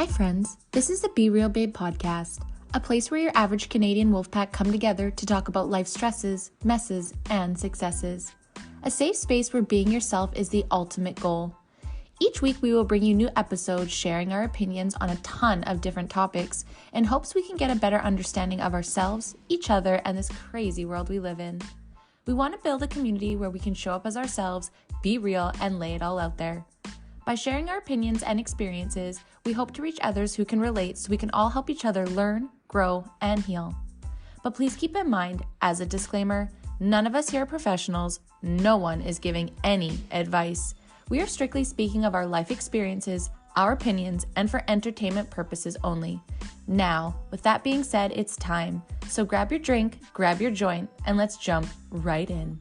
Hi friends, this is the Be Real Babe podcast, a place where your average Canadian wolfpack come together to talk about life stresses, messes, and successes. A safe space where being yourself is the ultimate goal. Each week we will bring you new episodes sharing our opinions on a ton of different topics in hopes we can get a better understanding of ourselves, each other, and this crazy world we live in. We want to build a community where we can show up as ourselves, be real, and lay it all out there. By sharing our opinions and experiences, we hope to reach others who can relate so we can all help each other learn, grow, and heal. But please keep in mind, as a disclaimer, none of us here are professionals, no one is giving any advice. We are strictly speaking of our life experiences, our opinions, and for entertainment purposes only. Now, with that being said, it's time. So grab your drink, grab your joint, and let's jump right in.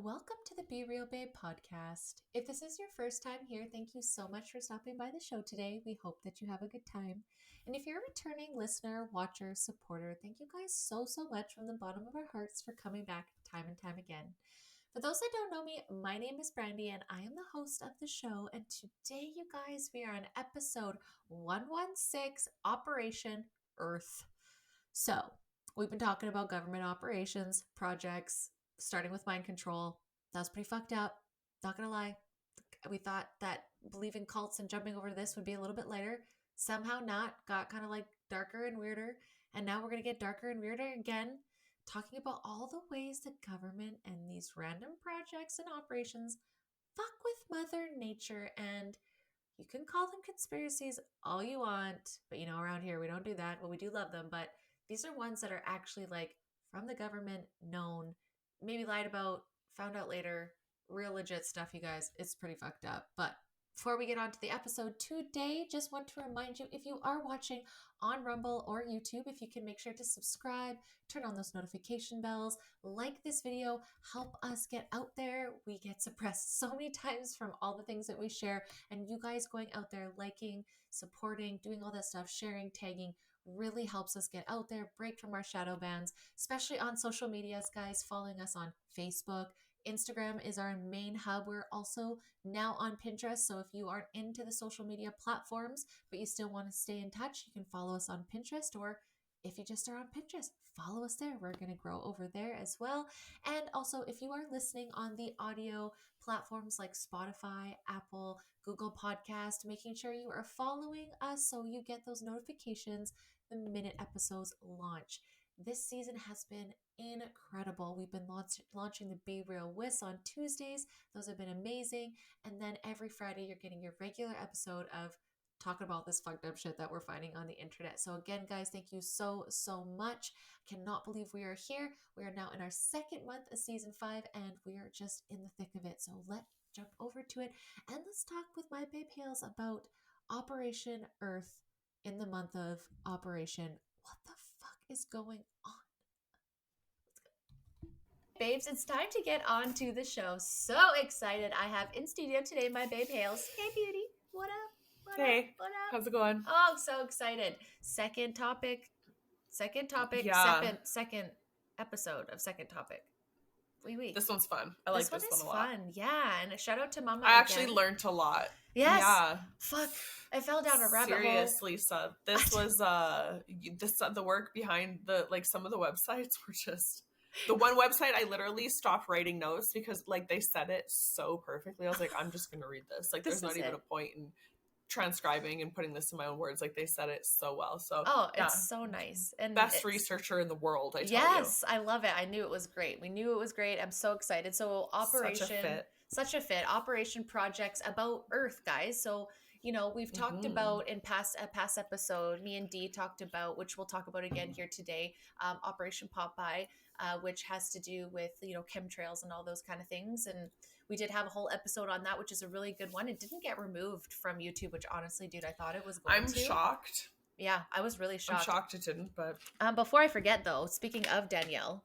Welcome to the Be Real Babe podcast. If this is your first time here, thank you so much for stopping by the show today. We hope that you have a good time. And if you're a returning listener, watcher, supporter, thank you guys so much from the bottom of our hearts for coming back time and time again. For those that don't know me, my name is Brandy and I am the host of the show. And today, you guys, we are on episode 116, Operation Earth. So we've been talking about government operations, projects, starting with mind control. That was pretty fucked up. Not gonna lie. We thought that believing cults and jumping over to this would be a little bit lighter. Somehow not. Got kind of like darker and weirder. And now we're gonna get darker and weirder again, talking about all the ways the government and these random projects and operations fuck with Mother Nature. And you can call them conspiracies all you want, but you know, around here we don't do that. Well, we do love them, but these are ones that are actually like from the government, known, maybe lied about, found out later, real legit stuff, you guys. It's pretty fucked up. But before we get on to the episode today, just want to remind you, if you are watching on Rumble or YouTube, if you can make sure to subscribe, turn on those notification bells, like this video, help us get out there. We get suppressed so many times from all the things that we share, and you guys going out there, liking, supporting, doing all that stuff, sharing, tagging, really helps us get out there, break from our shadow bans, especially on social medias, guys, following us on Facebook. Instagram is our main hub. We're also now on Pinterest. So if you aren't into the social media platforms, but you still want to stay in touch, you can follow us on Pinterest, or if you just are on Pinterest, follow us there. We're going to grow over there as well. And also, if you are listening on the audio platforms like Spotify, Apple, Google Podcast, making sure you are following us so you get those notifications the minute episodes launch. This season has been incredible. We've been launching the Be Real Wiss on Tuesdays. Those have been amazing. And then every Friday, you're getting your regular episode of talking about this fucked up shit that we're finding on the internet. So again, guys, thank you so much. Cannot believe we are here. We are now in our second month of season 5, and we are just in the thick of it. So let's jump over to it, and let's talk with my babe Hales about Operation Earth in the month of Operation. What the fuck is going on? Babes, it's time to get on to the show. So excited. I have in studio today my babe Hales. Hey, beauty. What up? Hey, how's it going? Oh, I'm so excited. Second topic, Yeah. second episode of second topic. Oui. This one's fun. I like this one a lot. Fun. Yeah, and a shout out to Mama I actually again. learned a lot. Yes. Yeah. Fuck. I fell down a rabbit hole. Seriously, so this was the work behind the, like, some of the websites were just, the one website I literally stopped writing notes because, like, they said it so perfectly. I was like, I'm just gonna read this. Like, there's not even a point in transcribing and putting this in my own words. Like, they said it so well. So it's so nice. And best researcher in the world, I tell you. Yes, I love it. I knew it was great. We knew it was great. I'm so excited. So such a fit. Operation projects about Earth, guys. So, you know, we've talked about in a past episode, me and Dee talked about, which we'll talk about again here today, Operation Popeye, which has to do with, you know, chemtrails and all those kind of things. And we did have a whole episode on that, which is a really good one. It didn't get removed from YouTube, which honestly, dude, I thought it was going to. I'm shocked. Yeah, I was really shocked. I'm shocked it didn't, but... Before I forget, though, speaking of Danielle,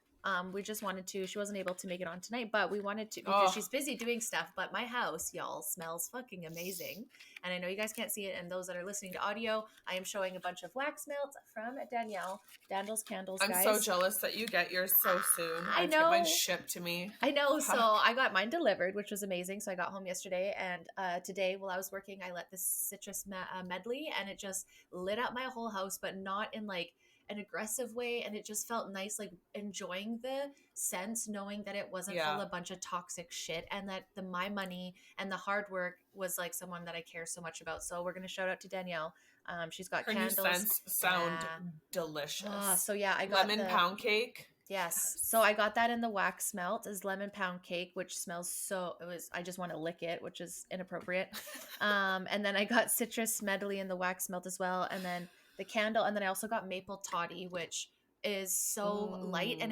We just wanted to, she wasn't able to make it on tonight, but we wanted to, because she's busy doing stuff. But my house, y'all, smells fucking amazing. And I know you guys can't see it. And those that are listening to audio, I am showing a bunch of wax melts from Danielle. Dandle's Candles, I'm guys. so jealous that you get yours so soon. I know. Get mine shipped to me. I know. So I got mine delivered, which was amazing. So I got home yesterday, and today while I was working, I lit this citrus medley, and it just lit up my whole house, but not in like an aggressive way. And it just felt nice, like enjoying the scents, knowing that it wasn't full of a bunch of toxic shit, and that my money and the hard work was like someone that I care so much about. So we're going to shout out to Danielle. She's got her candles. New scents sound delicious. So yeah, I got lemon pound cake. Yes. So I got that in the wax melt as lemon pound cake, which smells I just want to lick it, which is inappropriate. And then I got citrus medley in the wax melt as well. And then the candle. And then I also got maple toddy, which is so light. And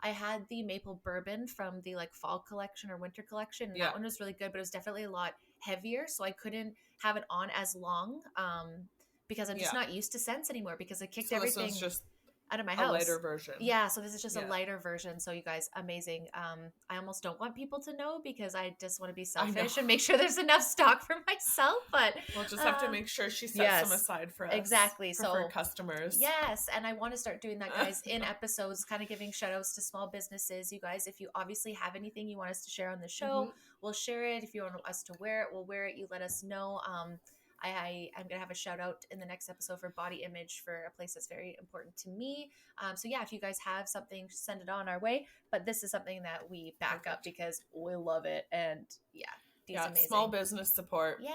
I had the maple bourbon from the like fall collection or winter collection. And that one was really good, but it was definitely a lot heavier. So I couldn't have it on as long. Because I'm just not used to scents anymore, because I kicked everything out of my house. A lighter version. Yeah, so this is just a lighter version. So you guys, amazing. I almost don't want people to know, because I just want to be selfish and make sure there's enough stock for myself. But we'll just have to make sure she sets some aside for us. Exactly. For her customers. Yes, and I want to start doing that, guys, in episodes, kind of giving shout outs to small businesses. You guys, if you obviously have anything you want us to share on the show, we'll share it. If you want us to wear it, we'll wear it. You let us know. I'm going to have a shout out in the next episode for body image, for a place that's very important to me. So yeah, if you guys have something, send it on our way. But this is something that we back up because we love it. And amazing. Small business support. Yeah.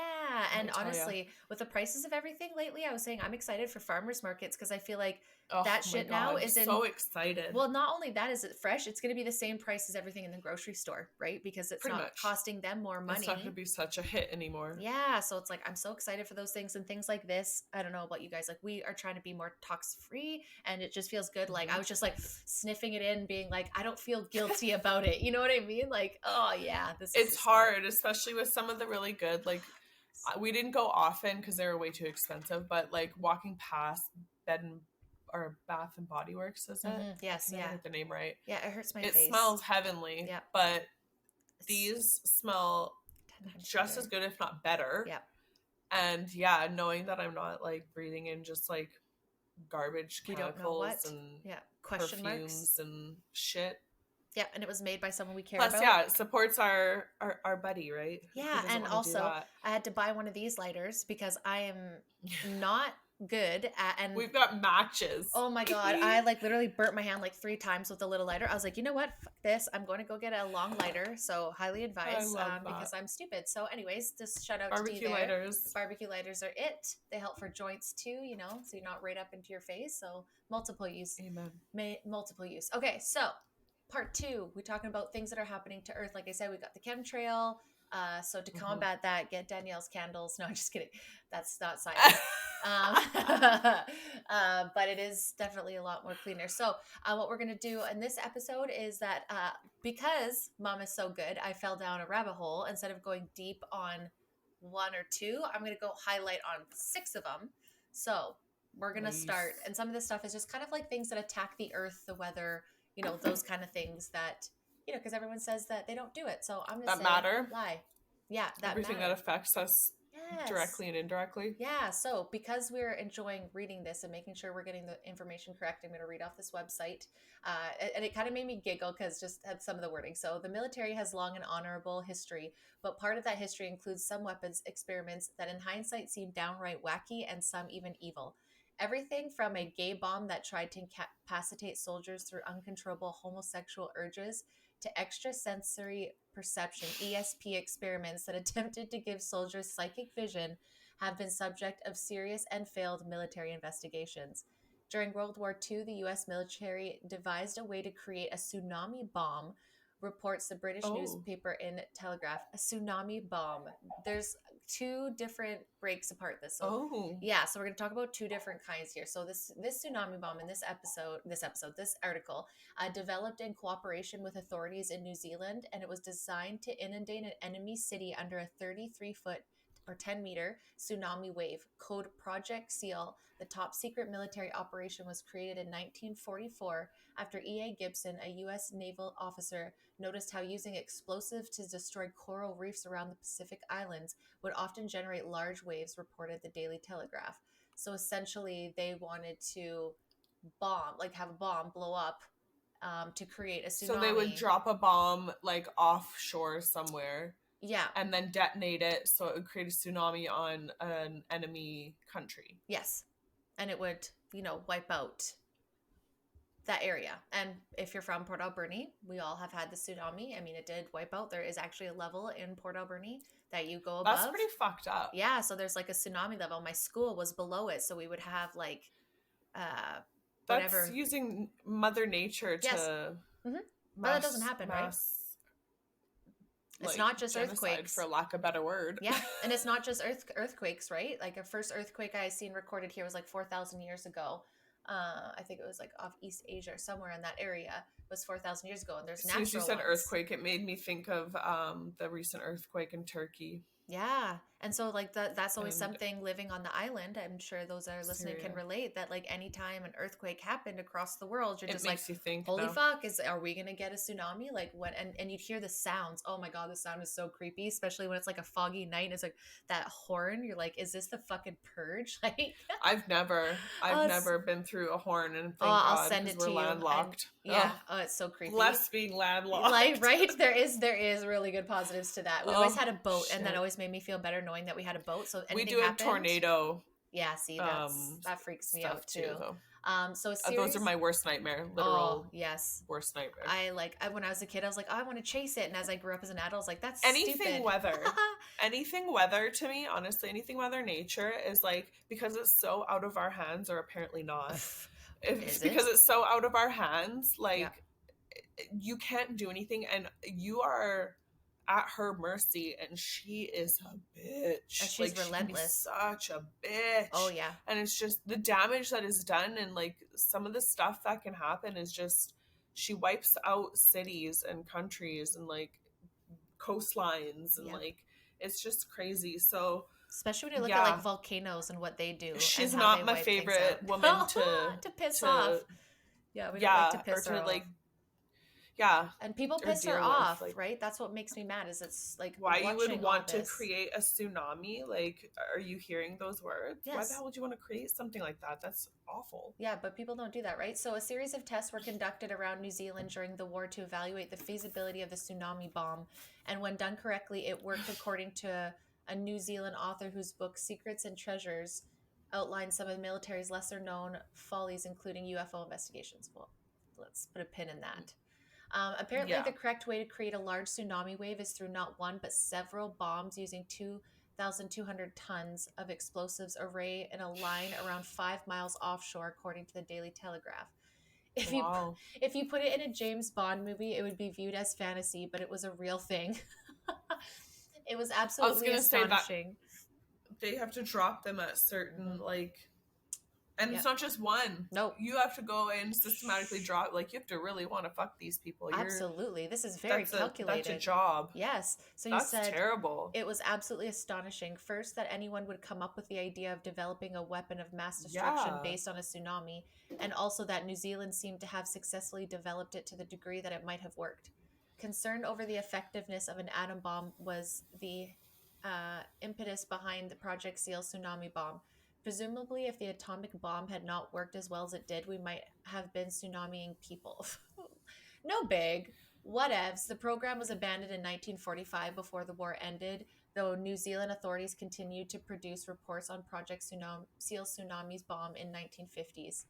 And honestly, with the prices of everything lately, I was saying I'm excited for farmers markets, because I feel like that shit now is so excited. Well, not only that is it fresh, it's going to be the same price as everything in the grocery store, right? Because it's not costing them more money. It's not going to be such a hit anymore. Yeah, so it's like I'm so excited for those things and things like this. I don't know about you guys, like we are trying to be more toxic free, and it just feels good. Like I was just like sniffing it in, being like, I don't feel guilty about it. You know what I mean? Like, oh yeah, it's hard, especially with some of the really good. Like we didn't go often because they were way too expensive, but like walking past Bath and Body Works, is it? Yes, I get the name right. Yeah, it hurts my face. It smells heavenly. Yeah, but these smell just as good, if not better. Yeah. And knowing that I'm not like breathing in just like garbage chemicals and question perfumes marks and shit. Yeah, and it was made by someone we care about. Plus, it supports our buddy, right? Yeah, and also I had to buy one of these lighters because I am not good at, and we've got matches. Oh my god, I like literally burnt my hand like 3 times with a little lighter. I was like, you know what? Fuck this. I'm going to go get a long lighter. So highly advised, because I'm stupid. So anyways, just shout out barbecue to you lighters. Barbecue lighters are it. They help for joints too, you know, so you're not right up into your face. So multiple use. Amen. Multiple use. Okay, so part 2, we're talking about things that are happening to Earth. Like I said, we got the chemtrail. So to combat that, get Danielle's candles. No, I'm just kidding. That's not science. But it is definitely a lot more cleaner. So what we're going to do in this episode is that because Mom is so good, I fell down a rabbit hole. Instead of going deep on 1 or 2, I'm going to go highlight on 6 of them. So we're going to start. And some of this stuff is just kind of like things that attack the Earth, the weather, you know, those kind of things that, you know, because everyone says that they don't do it. So I'm going to say matter. Lie. Yeah, that everything matter. That affects us directly and indirectly. Yeah, so because we're enjoying reading this and making sure we're getting the information correct, I'm going to read off this website. And it kind of made me giggle because just had some of the wording. So the military has long and honorable history, but part of that history includes some weapons experiments that in hindsight seem downright wacky and some even evil. Everything from a gay bomb that tried to incapacitate soldiers through uncontrollable homosexual urges to extrasensory perception, ESP experiments that attempted to give soldiers psychic vision have been subject of serious and failed military investigations. During World War II, the U.S. military devised a way to create a tsunami bomb, reports the British newspaper in Telegraph. A tsunami bomb. There's 2 different breaks apart this. So, yeah, so we're going to talk about 2 different kinds here. So this tsunami bomb in this article developed in cooperation with authorities in New Zealand, and it was designed to inundate an enemy city under a 33-foot 10-meter tsunami wave, code Project Seal. The top secret military operation was created in 1944 after E.A. Gibson, a U.S. naval officer, noticed how using explosives to destroy coral reefs around the Pacific Islands would often generate large waves, reported the Daily Telegraph. So essentially, they wanted to have a bomb blow up to create a tsunami. So they would drop a bomb like offshore somewhere. Yeah. And then detonate it so it would create a tsunami on an enemy country. Yes. And it would, wipe out that area. And if you're from Port Alberni, we all have had the tsunami. I mean, it did wipe out. There is actually a level in Port Alberni that you go above. That's pretty fucked up. Yeah. So there's like a tsunami level. My school was below it. So we would have like whatever. That's using Mother Nature to... Yes. Mm-hmm. But that doesn't happen, right? It's not just earthquakes, for lack of a better word. Yeah, and it's not just earthquakes, right? Like, a first earthquake I seen recorded here was like 4,000 years ago. I think it was like off East Asia or somewhere in that area. It was 4,000 years ago, and there's natural ones. As soon as you said earthquake, it made me think of the recent earthquake in Turkey. Yeah, and so like that's always something living on the island. I'm sure those that are listening can relate that like anytime an earthquake happened across the world, you're just like, you think, holy fuck, are we gonna get a tsunami? Like what? And you'd hear the sounds. Oh my god, the sound is so creepy, especially when it's like a foggy night. And it's like that horn. You're like, is this the fucking purge? Like I've never been through a horn, and thank I'll God, send it to we're you. landlocked. Yeah, it's so creepy. Less being landlocked, like right. There is really good positives to that. We always had a boat, and that always made me feel better knowing that we had a boat. So we do have tornado. Yeah, see, that freaks me out too. So those are my worst nightmare. Literal. Oh, yes. Worst nightmare. When I was a kid, I was like, oh, I want to chase it. And as I grew up as an adult, I was like, that's anything stupid. Weather. Anything weather to me, honestly, anything weather nature is like, because it's so out of our hands, or apparently not. Because it's so out of our hands, like you can't do anything, and you are at her mercy, and she is a bitch. And she's relentless. Such a bitch. Oh yeah. And it's just the damage that is done, and like some of the stuff that can happen is just, she wipes out cities and countries and like coastlines, and like it's just crazy. So especially when you look at like volcanoes and what they do. She's not my favorite woman to piss off. Yeah, we don't like to piss her off. Yeah. And people piss her off, right? That's what makes me mad, is it's like, why you would want to create a tsunami? Like, are you hearing those words? Yes. Why the hell would you want to create something like that? That's awful. Yeah, but people don't do that, right? So a series of tests were conducted around New Zealand during the war to evaluate the feasibility of the tsunami bomb. And when done correctly, it worked, according to a New Zealand author whose book Secrets and Treasures outlines some of the military's lesser known follies, including UFO investigations. Well, let's put a pin in that. Apparently, the correct way to create a large tsunami wave is through not one, but several bombs using 2,200 tons of explosives array in a line around 5 miles offshore, according to the Daily Telegraph. If you put it in a James Bond movie, it would be viewed as fantasy, but it was a real thing. It was absolutely astonishing. They have to drop them at certain and it's not just one. No. You have to go and systematically drop, you have to really want to fuck these people. Absolutely. This is very calculated. That's a job. Yes. So you said terrible. It was absolutely astonishing. First, that anyone would come up with the idea of developing a weapon of mass destruction based on a tsunami, and also that New Zealand seemed to have successfully developed it to the degree that it might have worked. Concern over the effectiveness of an atom bomb was the impetus behind the Project Seal tsunami bomb. Presumably, if the atomic bomb had not worked as well as it did, we might have been tsunamiing people. No big. Whatevs. The program was abandoned in 1945 before the war ended, though New Zealand authorities continued to produce reports on Project Seal Tsunami's bomb in 1950s.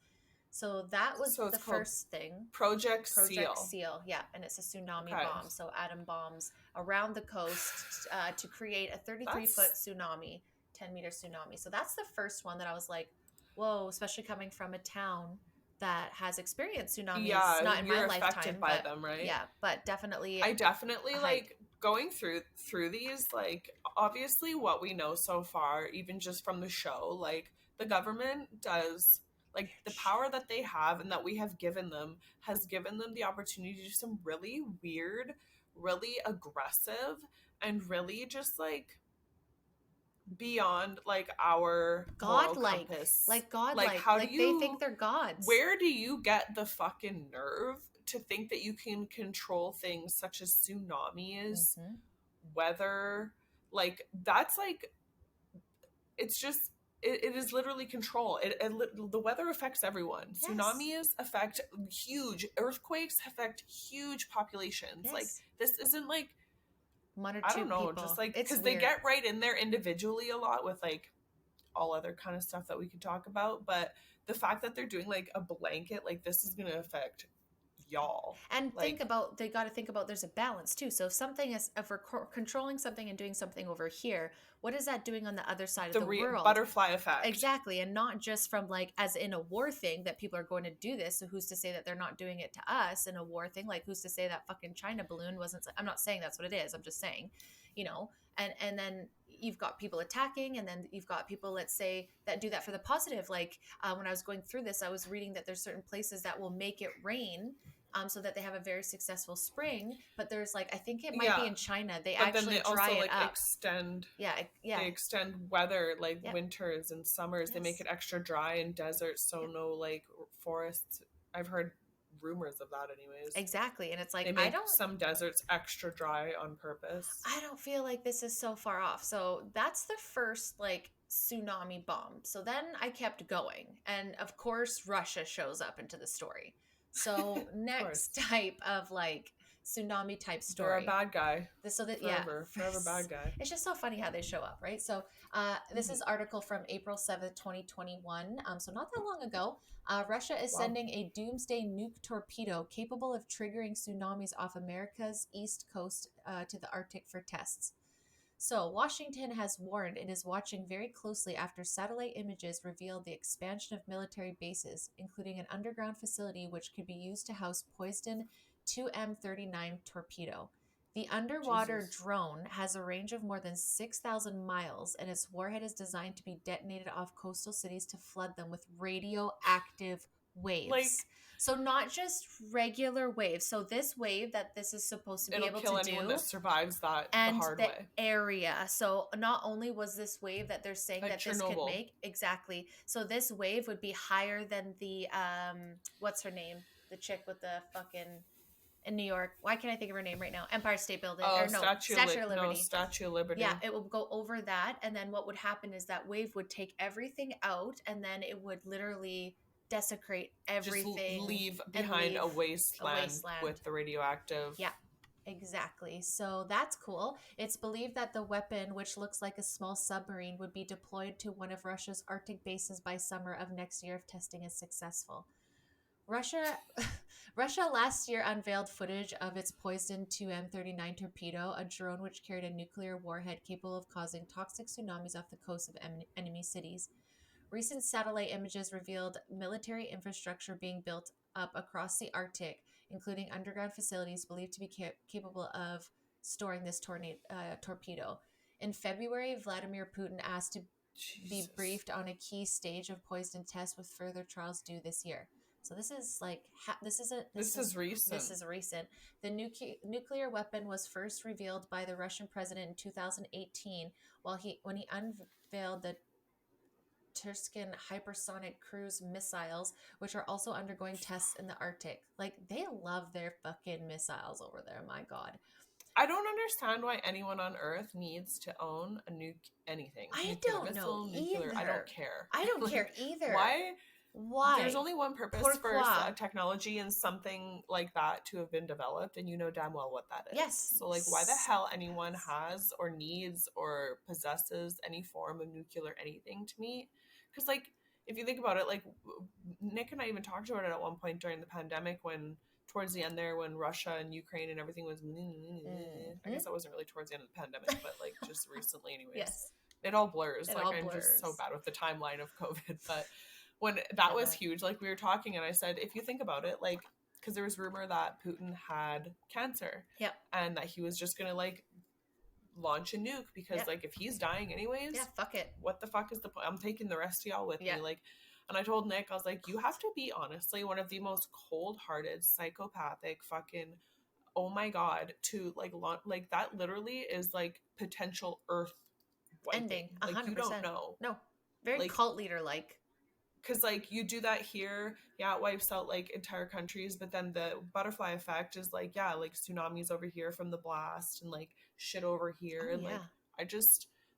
So that was the first thing. Project Seal, yeah, and it's a tsunami bomb. So atom bombs around the coast to create a 33-foot tsunami. 10-meter tsunami. So that's the first one that I was like, whoa, especially coming from a town that has experienced tsunamis. Yeah, not in my lifetime, affected by them, right? Yeah, but definitely. I definitely going through these, obviously what we know so far, even just from the show, the government does, the power that they have and that we have given them has given them the opportunity to do some really weird, really aggressive, and really just beyond like our godlike, compass. like godlike, like how like do you, they think they're gods. where do you get the fucking nerve to think that you can control things such as tsunamis, weather? Like that's like, it's just, it is literally control. The weather affects everyone. Yes. Tsunamis affect huge, earthquakes affect huge populations. Yes. Like this isn't like one or two I don't know, people. just like, it's because they get right in there individually a lot with like all other kind of stuff that we could talk about, but the fact that they're doing like a blanket, like this is going to affect y'all. And like, think about, they got to think about there's a balance too. So if something is, if we're controlling something and doing something over here, what is that doing on the other side of the world? Butterfly effect. Exactly. And not just from like, as in a war thing that people are going to do this. So who's to say that they're not doing it to us in a war thing? Like who's to say that fucking China balloon wasn't, I'm not saying that's what it is. I'm just saying, you know, and then you've got people attacking, and then you've got people, let's say, that do that for the positive. Like when I was going through this, I was reading that there's certain places that will make it rain so that they have a very successful spring. But there's like, I think it might be in China, they but actually then they dry also, like, it up. They extend weather, like winters and summers. They make it extra dry in deserts, so no like forests. I've heard rumors of that anyways. Exactly. And it's like, they make some deserts extra dry on purpose. I don't feel like this is so far off. So that's the first like tsunami bomb. So then I kept going, and of course Russia shows up into the story. So next type of like tsunami type story. They're a bad guy. Forever bad guy. It's just so funny how they show up, right? So this is article from April 7th, 2021. So not that long ago. Russia is sending a doomsday nuke torpedo capable of triggering tsunamis off America's east coast to the Arctic for tests. So Washington has warned it is watching very closely after satellite images revealed the expansion of military bases, including an underground facility which could be used to house Poisedon 2M39 torpedo. The underwater drone has a range of more than 6,000 miles, and its warhead is designed to be detonated off coastal cities to flood them with radioactive waves. Like, so not just regular waves. So this wave that this is supposed to be able to do, anyone that survives that and the hard the way. area. So not only was this wave that they're saying like that Chernobyl. This could make, exactly. So this wave would be higher than the what's her name? The chick with the fucking in New York. Why can't I think of her name right now? Empire State Building. Oh, Statue of Liberty. No, Statue of Liberty. Yeah, it will go over that, and then what would happen is that wave would take everything out, and then it would literally desecrate everything. Just leave behind a wasteland with the radioactive. Yeah, exactly. So that's cool. It's believed that the weapon, which looks like a small submarine, would be deployed to one of Russia's Arctic bases by summer of next year if testing is successful. Russia last year unveiled footage of its Poisedon 2M39 torpedo, a drone which carried a nuclear warhead capable of causing toxic tsunamis off the coast of enemy cities. Recent satellite images revealed military infrastructure being built up across the Arctic, including underground facilities believed to be capable of storing this torpedo. In February, Vladimir Putin asked to be briefed on a key stage of Poisedon tests, with further trials due this year. So this is like this is recent. This is recent. The nuclear weapon was first revealed by the Russian president in 2018, when he unveiled the Turskin hypersonic cruise missiles, which are also undergoing tests in the Arctic. Like, they love their fucking missiles over there. My God. I don't understand why anyone on Earth needs to own a nuke anything. I don't know either. I don't care. I don't care either. Why? There's only one purpose for technology and something like that to have been developed, and you know damn well what that is. Yes. So, like, why the hell anyone has or needs or possesses any form of nuclear anything, to me? Because, like, if you think about it, like, Nick and I even talked about it at one point during the pandemic, when towards the end there, when Russia and Ukraine and everything was I guess that wasn't really towards the end of the pandemic, but like just recently anyways. Yes. It all blurs. I'm just so bad with the timeline of COVID, but when that was huge, like, we were talking and I said, if you think about it, like, because there was rumor that Putin had cancer. Yep. And that he was just going to, like, launch a nuke because, like, if he's dying anyways. Yeah, fuck it. What the fuck is the point? I'm taking the rest of y'all with me. Like, and I told Nick, I was like, you have to be honestly one of the most cold-hearted, psychopathic fucking, oh my God, to, like, that literally is, like, potential Earth wiping. Ending. Like 100%. you don't know. No. Very like, cult leader like. Because like you do that here, yeah, it wipes out like entire countries, but then the butterfly effect is like, yeah, like tsunamis over here from the blast and like shit over here. And like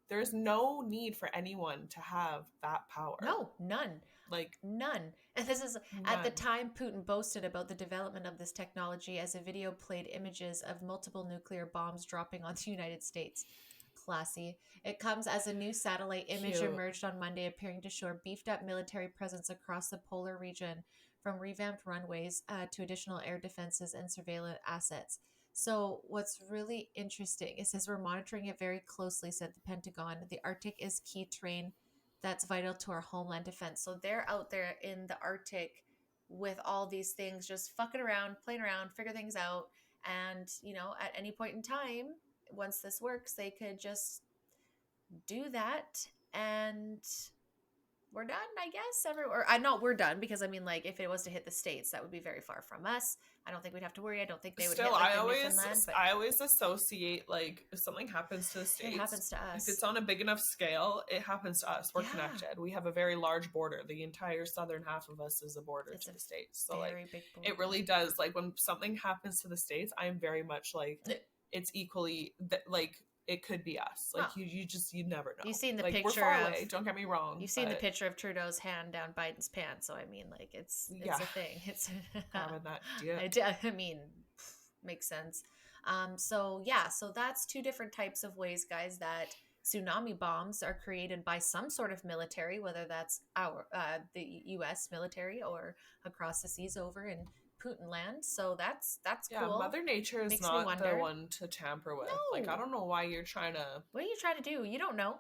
there's no need for anyone to have that power. No, none. Like none. And this is at the time Putin boasted about the development of this technology as a video played images of multiple nuclear bombs dropping on the United States. Classy. It comes as a new satellite image emerged on Monday, appearing to show a beefed up military presence across the polar region, from revamped runways to additional air defenses and surveillance assets. So what's really interesting is, as we're monitoring it very closely, said the Pentagon, the Arctic is key terrain that's vital to our homeland defense. So they're out there in the Arctic with all these things, just fucking around, playing around, figure things out. And, you know, at any point in time, once this works, they could just do that and we're done, I guess. We're done, because I mean, like, if it was to hit the States, that would be very far from us. I don't think we'd have to worry. I don't think they would hit like Newfoundland. But I always associate, like, if something happens to the States, it happens to us. If it's on a big enough scale, it happens to us. We're connected. We have a very large border. The entire southern half of us is a border to the States. So like, big border. It really does. Like, when something happens to the States, I am very much like, it's equally like, it could be us. Like, you never know. You've seen the like, picture we're far away, don't get me wrong. You've seen the picture of Trudeau's hand down Biden's pants. So I mean, like, it's a thing. It's I mean, makes sense. So that's two different types of ways, guys, that tsunami bombs are created by some sort of military, whether that's the U.S. military or across the seas over in Putin land. So that's cool. Mother Nature is not the one to tamper with. No. Like, I don't know why you're trying to. What are you trying to do? You don't know.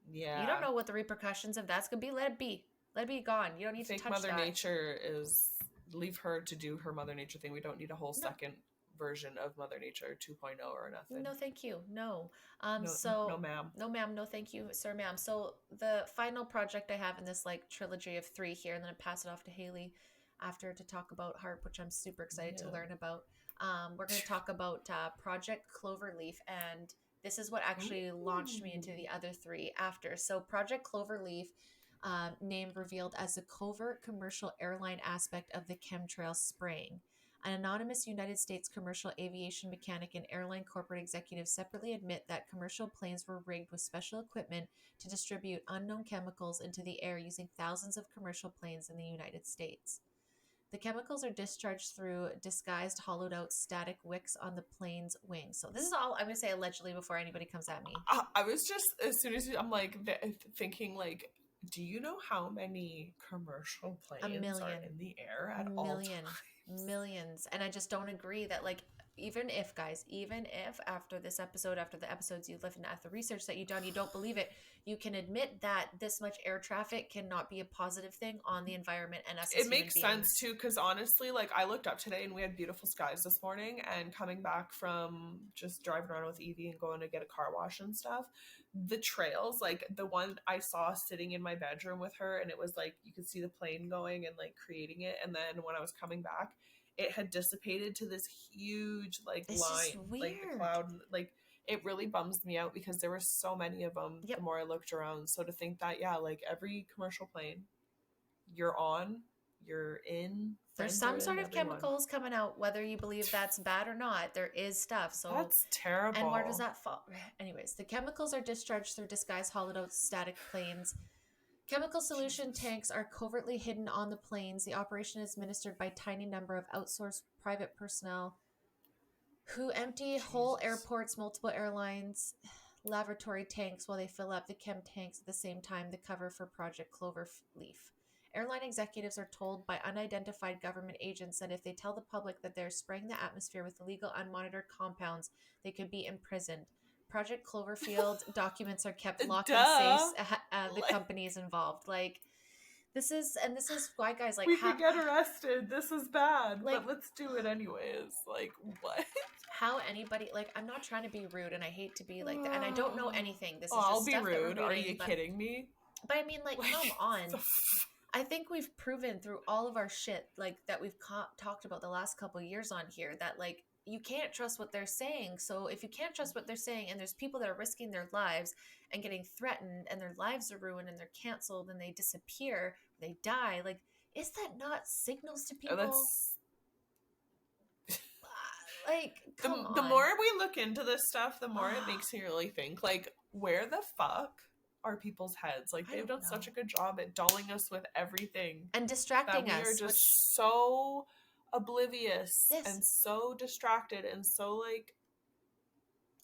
Yeah. You don't know what the repercussions of that's gonna be. Let it be. Let it be gone. You don't need to touch Mother Nature is, leave her to do her Mother Nature thing. We don't need a whole second version of Mother Nature 2.0 or nothing. No, thank you. No. No, ma'am. No, ma'am. No, thank you, sir, ma'am. So the final project I have in this like trilogy of 3 here, and then I pass it off to Haley after to talk about HAARP, which I'm super excited to learn about. We're going to talk about Project Cloverleaf, and this is what actually launched me into the other 3 after. So Project Cloverleaf, name revealed as the covert commercial airline aspect of the chemtrail spraying. An anonymous United States commercial aviation mechanic and airline corporate executives separately admit that commercial planes were rigged with special equipment to distribute unknown chemicals into the air using thousands of commercial planes in the United States. The chemicals are discharged through disguised, hollowed-out static wicks on the plane's wings. So this is all I'm going to say allegedly before anybody comes at me. I was just, as soon as I'm like thinking, like, do you know how many commercial planes are in the air at all times? Millions. And I just don't agree that, like, even if after this episode, after the episodes you've listened at the research that you've done, you don't believe it, you can admit that this much air traffic cannot be a positive thing on the environment and us as human beings. It makes sense too, because honestly, like, I looked up today and we had beautiful skies this morning, and coming back from just driving around with Evie and going to get a car wash and stuff, the trails, like the one I saw sitting in my bedroom with her, and it was like you could see the plane going and like creating it, and then when I was coming back, it had dissipated to this huge like line, like the cloud, like it really bums me out because there were so many of them. The more I looked around, so to think that like every commercial plane you're in, there's some sort of chemicals coming out, whether you believe that's bad or not. There is stuff. So that's terrible. And where does that fall? Anyways, the chemicals are discharged through disguised hollowed out static planes. Chemical solution tanks are covertly hidden on the planes. The operation is administered by a tiny number of outsourced private personnel who empty whole airports, multiple airlines, laboratory tanks while they fill up the chem tanks at the same time. The cover for Project Cloverleaf. Airline executives are told by unidentified government agents that if they tell the public that they're spraying the atmosphere with illegal unmonitored compounds, they could be imprisoned. Project Cloverfield documents are kept locked in safes. The companies involved, like, this is why, guys, like, we could get arrested. This is bad, like, but let's do it anyways. Like, what? How anybody, like, I'm not trying to be rude, and I hate to be like that, and I don't know anything. This is just I'll be stuff rude. That we're reading, Are you kidding me? But I mean, like, come on. I think we've proven through all of our shit, like, that we've talked about the last couple of years on here, that, like, you can't trust what they're saying. So if you can't trust what they're saying, and there's people that are risking their lives and getting threatened, and their lives are ruined, and they're canceled, and they disappear, they die, like, is that not signals to people? That's like, come the on. more we look into this stuff, the more it makes me really think, like, where the fuck are people's heads? Like, they've done such a good job at dulling us with everything and distracting that we are just so oblivious and so distracted and so, like,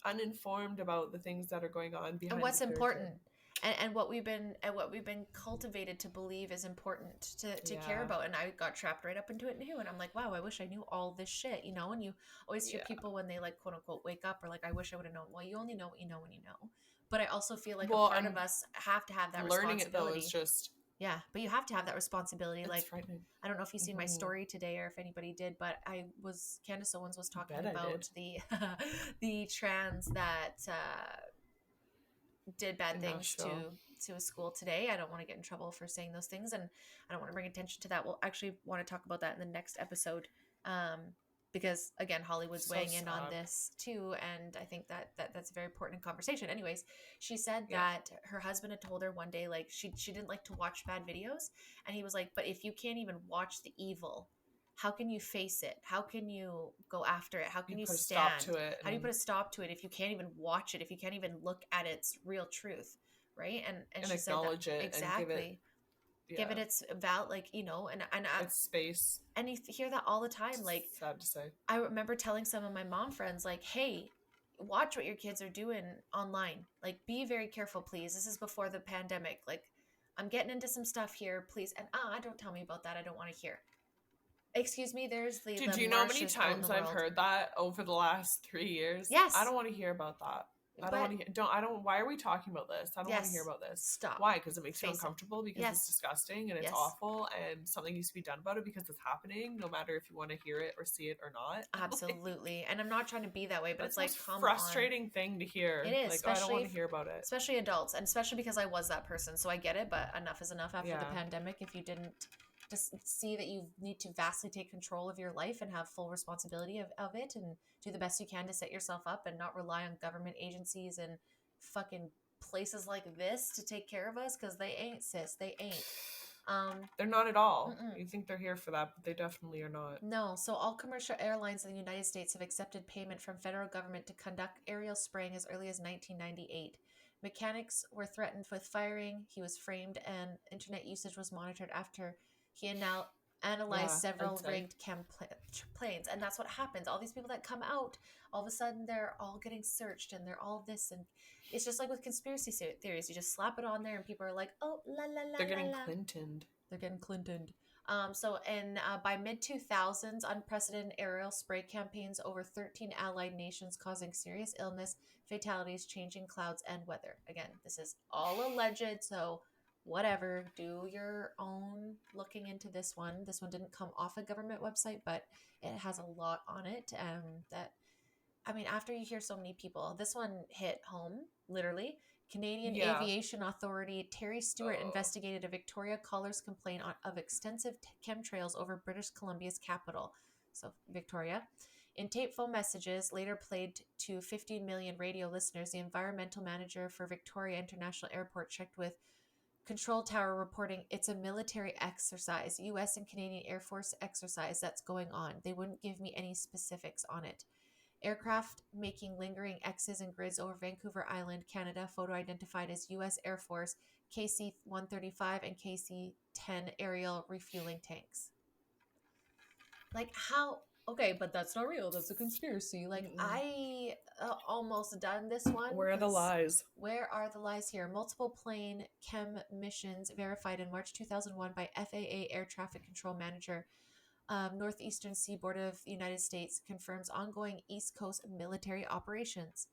uninformed about the things that are going on behind and what's the important. And what we've been cultivated to believe is important to care about. And I got trapped right up into it too. And I'm like, wow, I wish I knew all this shit, you know. And you always hear people when they, like, quote unquote wake up, or like, I wish I would have known. Well, you only know what you know when you know. But I also feel like a part of us have to have that learning responsibility. It though is just but you have to have that responsibility. It's like frightening. I don't know if you've seen my story today, or if anybody did, but Candace Owens was talking about the trans that did bad things to a school today. I don't want to get in trouble for saying those things, and I don't want to bring attention to that. We'll actually want to talk about that in the next episode, because again, Hollywood's weighing in on this too, and I think that's a very important conversation. Anyways, she said that her husband had told her one day, like, she didn't like to watch bad videos, and he was like, but if you can't even watch the evil, how can you face it? How can you go after it? How can you stand? How do you put a stop to it if you can't even watch it? If you can't even look at its real truth, right? And she acknowledge said that, it exactly. Give it its value, like, you know, and its space. And you hear that all the time. Like, sad to say. I remember telling some of my mom friends, like, hey, watch what your kids are doing online. Like, be very careful, please. This is before the pandemic. Like, I'm getting into some stuff here, please. And don't tell me about that. I don't want to hear. Excuse me, there's the Did you know how many times I've heard that over the last 3 years? Yes. I don't want to hear about that. I don't want to hear, why are we talking about this? I don't want to hear about this. Stop. Why? Because it makes you uncomfortable, because it's disgusting and it's awful, and something needs to be done about it because it's happening, no matter if you want to hear it or see it or not. Absolutely. And I'm not trying to be that way, but it's like, come frustrating thing to hear. It is. Like, I don't want to hear about it. Especially adults, and especially because I was that person, so I get it, but enough is enough after the pandemic. If you didn't just see that you need to vastly take control of your life and have full responsibility of it, and do the best you can to set yourself up and not rely on government agencies and fucking places like this to take care of us, because they ain't, sis. They ain't. They're not at all. You think they're here for that, but they definitely are not. No. So all commercial airlines in the United States have accepted payment from federal government to conduct aerial spraying as early as 1998. Mechanics were threatened with firing. He was framed, and internet usage was monitored after he analyzed several rigged planes. And that's what happens. All these people that come out, all of a sudden they're all getting searched, and they're all this, and it's just like with conspiracy theories. You just slap it on there, and people are like, oh, la la la. They're getting Clintoned. They're getting Clintoned. So by mid-2000s, unprecedented aerial spray campaigns over 13 allied nations, causing serious illness, fatalities, changing clouds, and weather. Again, this is all alleged, so whatever, do your own looking into this one. This one didn't come off a government website, but it has a lot on it. After you hear so many people, this one hit home, literally. Canadian Aviation Authority Terry Stewart investigated a Victoria caller's complaint of extensive chemtrails over British Columbia's capital, so Victoria. In tape phone messages later played to 15 million radio listeners, the environmental manager for Victoria International Airport checked with Control Tower, reporting it's a military exercise, U.S. and Canadian Air Force exercise that's going on. They wouldn't give me any specifics on it. Aircraft making lingering X's and grids over Vancouver Island, Canada, photo identified as U.S. Air Force KC-135 and KC-10 aerial refueling tanks. Like, how? Okay, but that's not real. That's a conspiracy. Like, I almost done this one. Where are the lies? Where are the lies here? Multiple plane chem missions verified in March 2001 by FAA Air Traffic Control Manager. Northeastern Seaboard of the United States confirms ongoing East Coast military operations.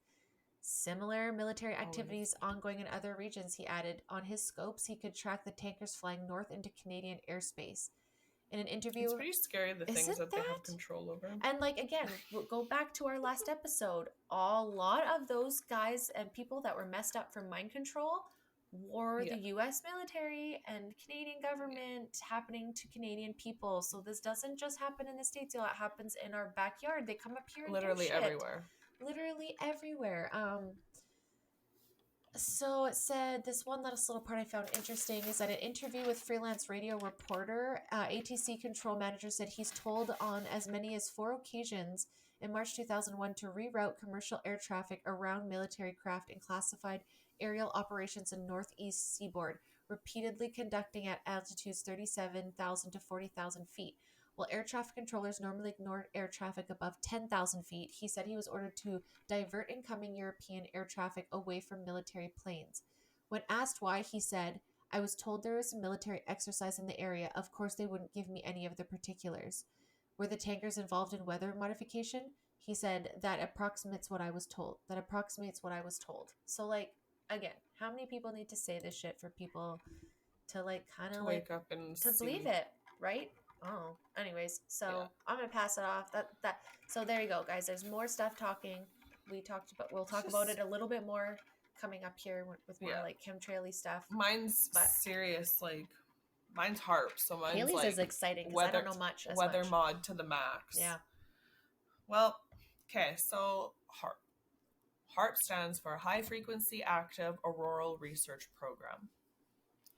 Similar military activities ongoing in other regions, he added. On his scopes, he could track the tankers flying north into Canadian airspace. In an interview, it's pretty scary, the things that they have control over. And like, again, we'll go back to our last episode. A lot of those guys and people that were messed up from mind control war, the U.S. military and Canadian government happening to Canadian people. So this doesn't just happen in the States, y'all. It happens in our backyard. They come up here and literally do shit. everywhere. Literally everywhere. So it said, this one little part I found interesting is that an interview with freelance radio reporter, ATC control manager, said he's told on as many as 4 occasions in March 2001 to reroute commercial air traffic around military craft and classified aerial operations in northeast seaboard, repeatedly conducting at altitudes 37,000 to 40,000 feet. While air traffic controllers normally ignore air traffic above 10,000 feet, he said he was ordered to divert incoming European air traffic away from military planes. When asked why, he said, "I was told there was a military exercise in the area. Of course, they wouldn't give me any of the particulars." Were the tankers involved in weather modification? He said, "That approximates what I was told." So, like, again, how many people need to say this shit for people to, like, kind of, like, wake up and to believe it, right? Oh, anyways, so I'm gonna pass it off. So there you go, guys. There's more stuff talking. We'll talk about it a little bit more coming up here with more like chemtraily stuff. Mine's serious, like mine's HAARP. So mine's Haley's like is exciting because I don't know much. Weather mod to the max. Yeah. Well, okay, so HAARP. HAARP stands for High Frequency Active Auroral Research Program.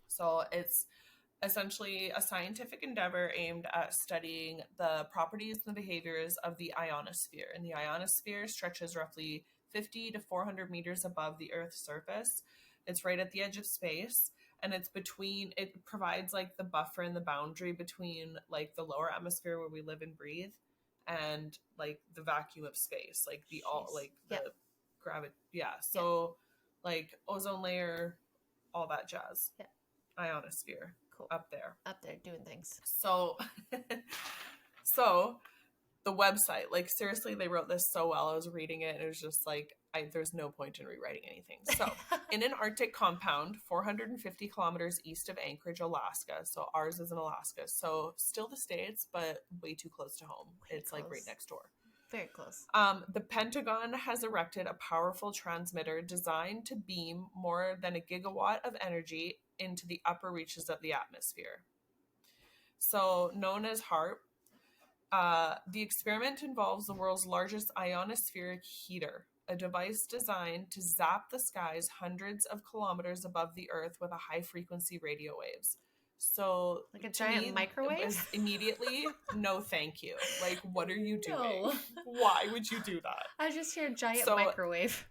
So it's essentially a scientific endeavor aimed at studying the properties and the behaviors of the ionosphere. And the ionosphere stretches roughly 50 to 400 meters above the Earth's surface. It's right at the edge of space, and it provides like the buffer and the boundary between like the lower atmosphere where we live and breathe and like the vacuum of space, like the gravity. So like ozone layer, all that jazz. Yeah. Ionosphere. Cool. Up there doing things. So the website, like seriously, they wrote this so well. I was reading it and it was just like there's no point in rewriting anything. So in an Arctic compound 450 kilometers east of Anchorage, Alaska, so ours is in Alaska, so still the States but way too close to home. It's like right next door. Very close. The Pentagon has erected a powerful transmitter designed to beam more than a gigawatt of energy into the upper reaches of the atmosphere. So, known as HAARP, the experiment involves the world's largest ionospheric heater, a device designed to zap the skies hundreds of kilometers above the Earth with a high-frequency radio waves. So, like a giant microwave? Immediately, no thank you. Like, what are you doing? No. Why would you do that? I just hear giant microwave.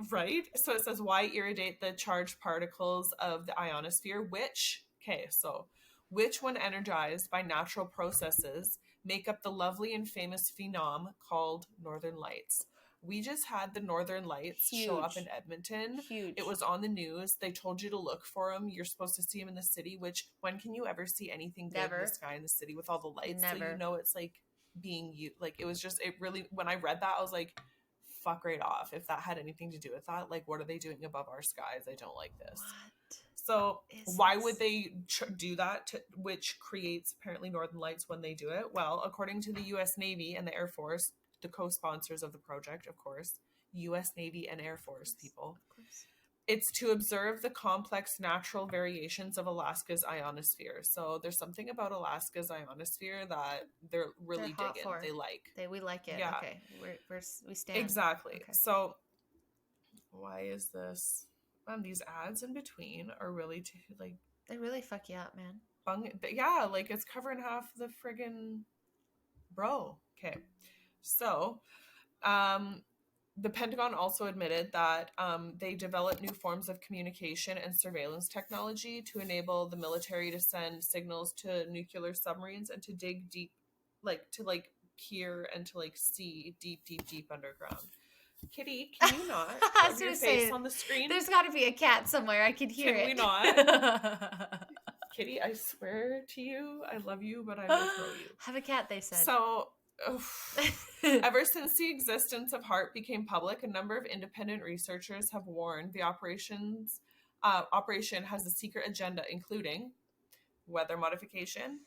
Right? So it says, why irradiate the charged particles of the ionosphere, which when energized by natural processes, make up the lovely and famous phenom called Northern Lights. We just had the Northern Lights show up in Edmonton. Huge. It was on the news. They told you to look for them. You're supposed to see them in the city, which when can you ever see anything good in the sky in the city with all the lights? Never. So you know it's like being used. Like it really, when I read that, I was like, fuck right off. If that had anything to do with that, like what are they doing above our skies? I don't like this. What? So why would they do that, which creates apparently Northern Lights when they do it? Well, according to the U.S. Navy and the Air Force, the co-sponsors of the project, of course, U.S. Navy and Air Force people, it's to observe the complex natural variations of Alaska's ionosphere. So there's something about Alaska's ionosphere that they're really digging. They like. We like it. Yeah. Okay. We stand. Exactly. Okay. So why is this? These ads in between are really like they really fuck you up, man. Yeah, like it's covering half the friggin' bro. Okay. So, the Pentagon also admitted that they developed new forms of communication and surveillance technology to enable the military to send signals to nuclear submarines and to dig deep, to peer and to see deep underground. Kitty, can you not rub your face on the screen? There's got to be a cat somewhere. I can hear it. Can we not? Kitty, I swear to you, I love you, but I will throw you. Have a cat, they said. So, ever since the existence of HAARP became public, a number of independent researchers have warned the operation has a secret agenda, including weather modification,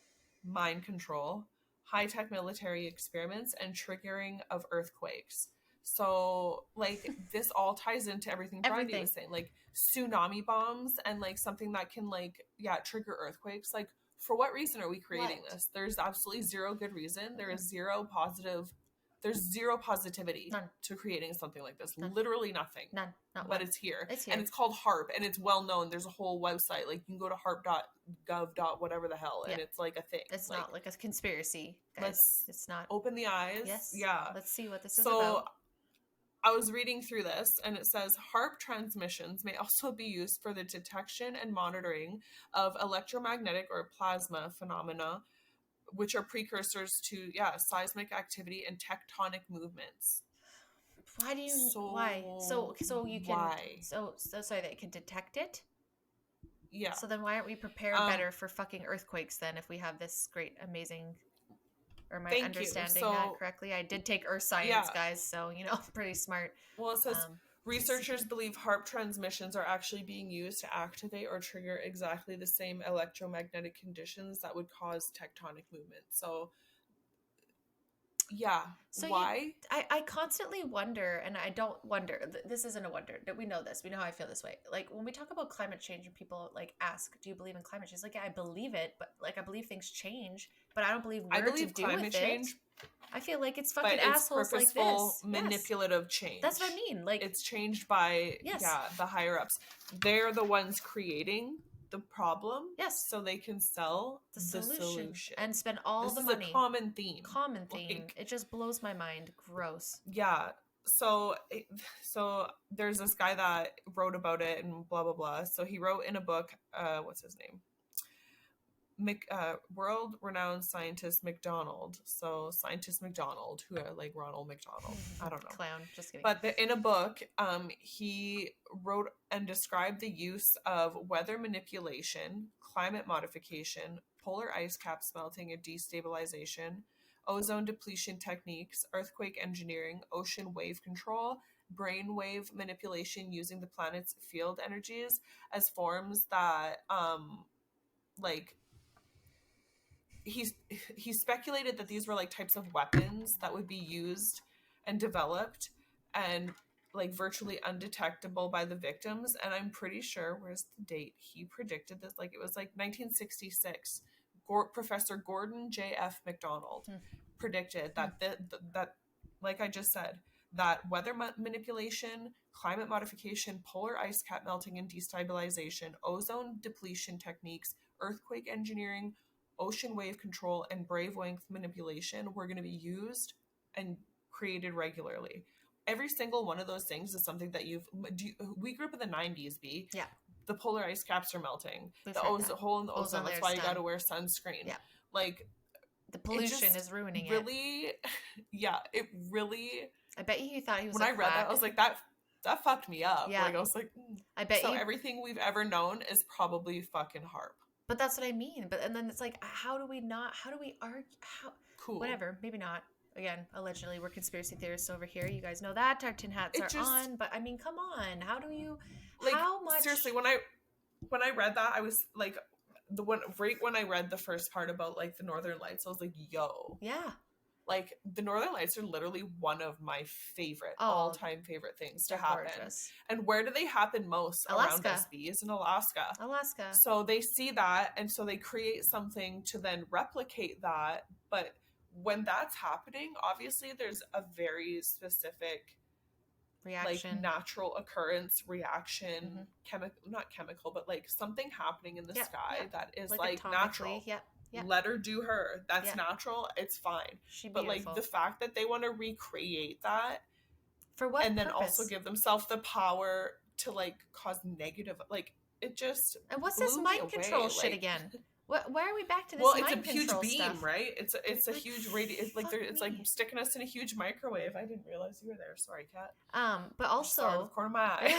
mind control, high-tech military experiments, and triggering of earthquakes. So, like, this all ties into everything Brandy was saying. Like, tsunami bombs and, like, something that can, like, trigger earthquakes. Like, for what reason are we creating this? There's absolutely zero good reason. There is zero positivity to creating something like this. None. Literally nothing. None. Not but one. It's here. It's here. And it's called HAARP, and it's well known. There's a whole website. Like, you can go to harp.gov. whatever the hell, and it's like a thing. It's like, not like a conspiracy, guys. It's not. Open the eyes. Yes. Yeah. Let's see what this is about. I was reading through this, and it says HAARP transmissions may also be used for the detection and monitoring of electromagnetic or plasma phenomena, which are precursors to seismic activity and tectonic movements. Why do you? Why? So you can. Why? So sorry, that it can detect it. Yeah. So then why aren't we prepared better for fucking earthquakes then? If we have this great, amazing. Or am I understanding that correctly? I did take earth science, guys, so, pretty smart. Well, it says, researchers believe HAARP transmissions are actually being used to activate or trigger exactly the same electromagnetic conditions that would cause tectonic movement. So, why? I constantly wonder, and I don't wonder, this isn't a wonder, we know this, we know how I feel this way. Like, when we talk about climate change and people, like, ask, do you believe in climate change? Like, I believe it, but, like, I believe things change, but I don't believe we're to do climate change. I feel like it's fucking assholes like this. Manipulative change. That's what I mean. Like, it's changed by the higher ups. They're the ones creating the problem, so they can sell the solution and spend all the money. This is a common theme. Like, it just blows my mind. Gross. Yeah. So there's this guy that wrote about it and blah blah blah. So he wrote in a book. What's his name? World-renowned scientist McDonald. So scientist McDonald, who like Ronald McDonald. I don't know. Clown. Just kidding. But in a book, he wrote and described the use of weather manipulation, climate modification, polar ice caps melting and destabilization, ozone depletion techniques, earthquake engineering, ocean wave control, brainwave manipulation using the planet's field energies as forms that he speculated that these were like types of weapons that would be used and developed and like virtually undetectable by the victims. And I'm pretty sure, where's the date? He predicted this, like it was like 1966. Professor Gordon J.F. McDonald predicted that that, like I just said, that weather manipulation, climate modification, polar ice cap melting and destabilization, ozone depletion techniques, earthquake engineering, ocean wave control, and wavelength manipulation were going to be used and created regularly. Every single one of those things is something that we grew up in the 90s, B. Yeah. The polar ice caps are melting. The hole in the ozone. That's why you got to wear sunscreen. Yeah. Like, the pollution is ruining it. Really, it really. I bet you thought he was. When I read that, I was like, that fucked me up. Yeah. Like, I was like, I bet so everything we've ever known is probably fucking HAARP. But that's what I mean. And then it's like, how do we argue? Cool. Whatever. Maybe not. Again, allegedly, we're conspiracy theorists over here. You guys know that. Our tin hats are on. But I mean, come on. How do you, like, how much? Seriously, when I read that, I was like, when I read the first part about like the Northern Lights, I was like, yo. Yeah. Like, the Northern Lights are literally one of my all-time favorite things to happen. Gorgeous. And where do they happen most around us, bees? In Alaska. So they see that, and so they create something to then replicate that. But when that's happening, obviously there's a very specific reaction, like natural occurrence reaction, not chemical, but like something happening in the sky that is like natural. Yeah. Let her do her. That's natural. It's fine. But like the fact that they want to recreate that for what and then purpose? Also give themselves the power to like cause negative, like it just. And what's this mind control shit again? Why are we back to this? Well, it's a huge beam, stuff? Right? It's a like, huge radio. It's like it's like sticking us in a huge microwave. I didn't realize you were there. Sorry, Kat. But also, out of the corner of my eye.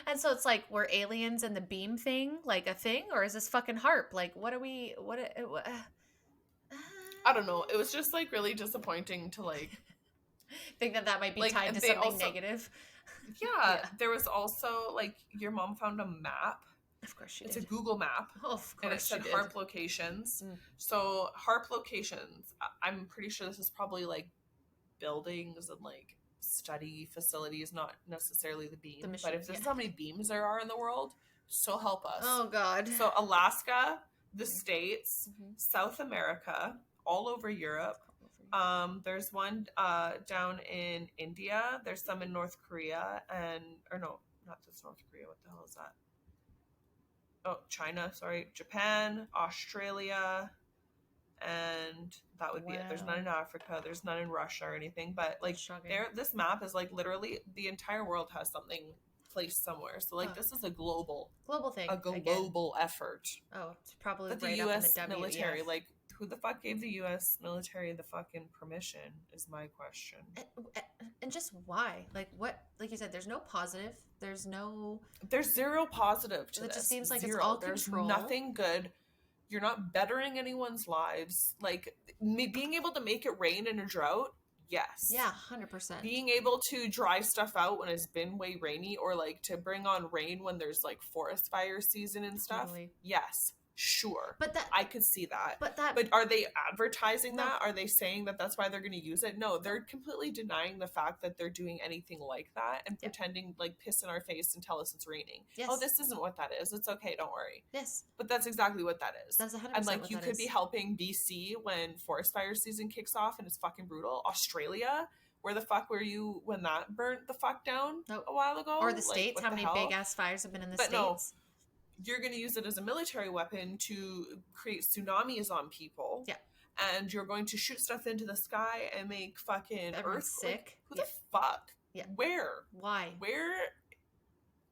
And so it's like, were aliens and the beam thing like a thing, or is this fucking HAARP? Like, what are we? I don't know. It was just like really disappointing to like think that might be like, tied to something negative. Yeah, there was also like your mom found a map. Of course she did. It's a Google map. Oh, of course and it said HAARP locations. So HAARP locations, I'm pretty sure this is probably like buildings and like study facilities, not necessarily the beam. machines, but if this is how many beams there are in the world, so help us. Oh, God. So Alaska, the States, South America, all over Europe. There's one down in India. There's some in North Korea not just North Korea. What the hell is that? Oh, China. Sorry, Japan, Australia, and that would be it. There's none in Africa. There's none in Russia or anything. But like, this map is like literally the entire world has something placed somewhere. So like, this is a global thing, a global effort. Oh, it's probably that right the U.S. up in the military, like, who the fuck gave the U.S. military the fucking permission is my question. And just why? Like, what? Like you said, there's no positive. There's zero positive to this. It just seems like zero. It's all There's control. Nothing good. You're not bettering anyone's lives. Like, being able to make it rain in a drought, yes. Yeah, 100%. Being able to dry stuff out when it's been way rainy, or like to bring on rain when there's like forest fire season and stuff, yes. Sure. But I could see that. But are they advertising that? Are they saying that that's why they're going to use it? No, they're completely denying the fact that they're doing anything like that and pretending like piss in our face and tell us it's raining. Yes. Oh, this isn't what that is. It's okay. Don't worry. Yes. But that's exactly what that is. That's 100% and like, you could be helping BC when forest fire season kicks off and it's fucking brutal. Australia, where the fuck were you when that burnt the fuck down a while ago? Or the States, how many big ass fires have been in the States? No, you're going to use it as a military weapon to create tsunamis on people. Yeah. And you're going to shoot stuff into the sky and make fucking Everyone's sick. Who the fuck? Yeah. Where? Why? Where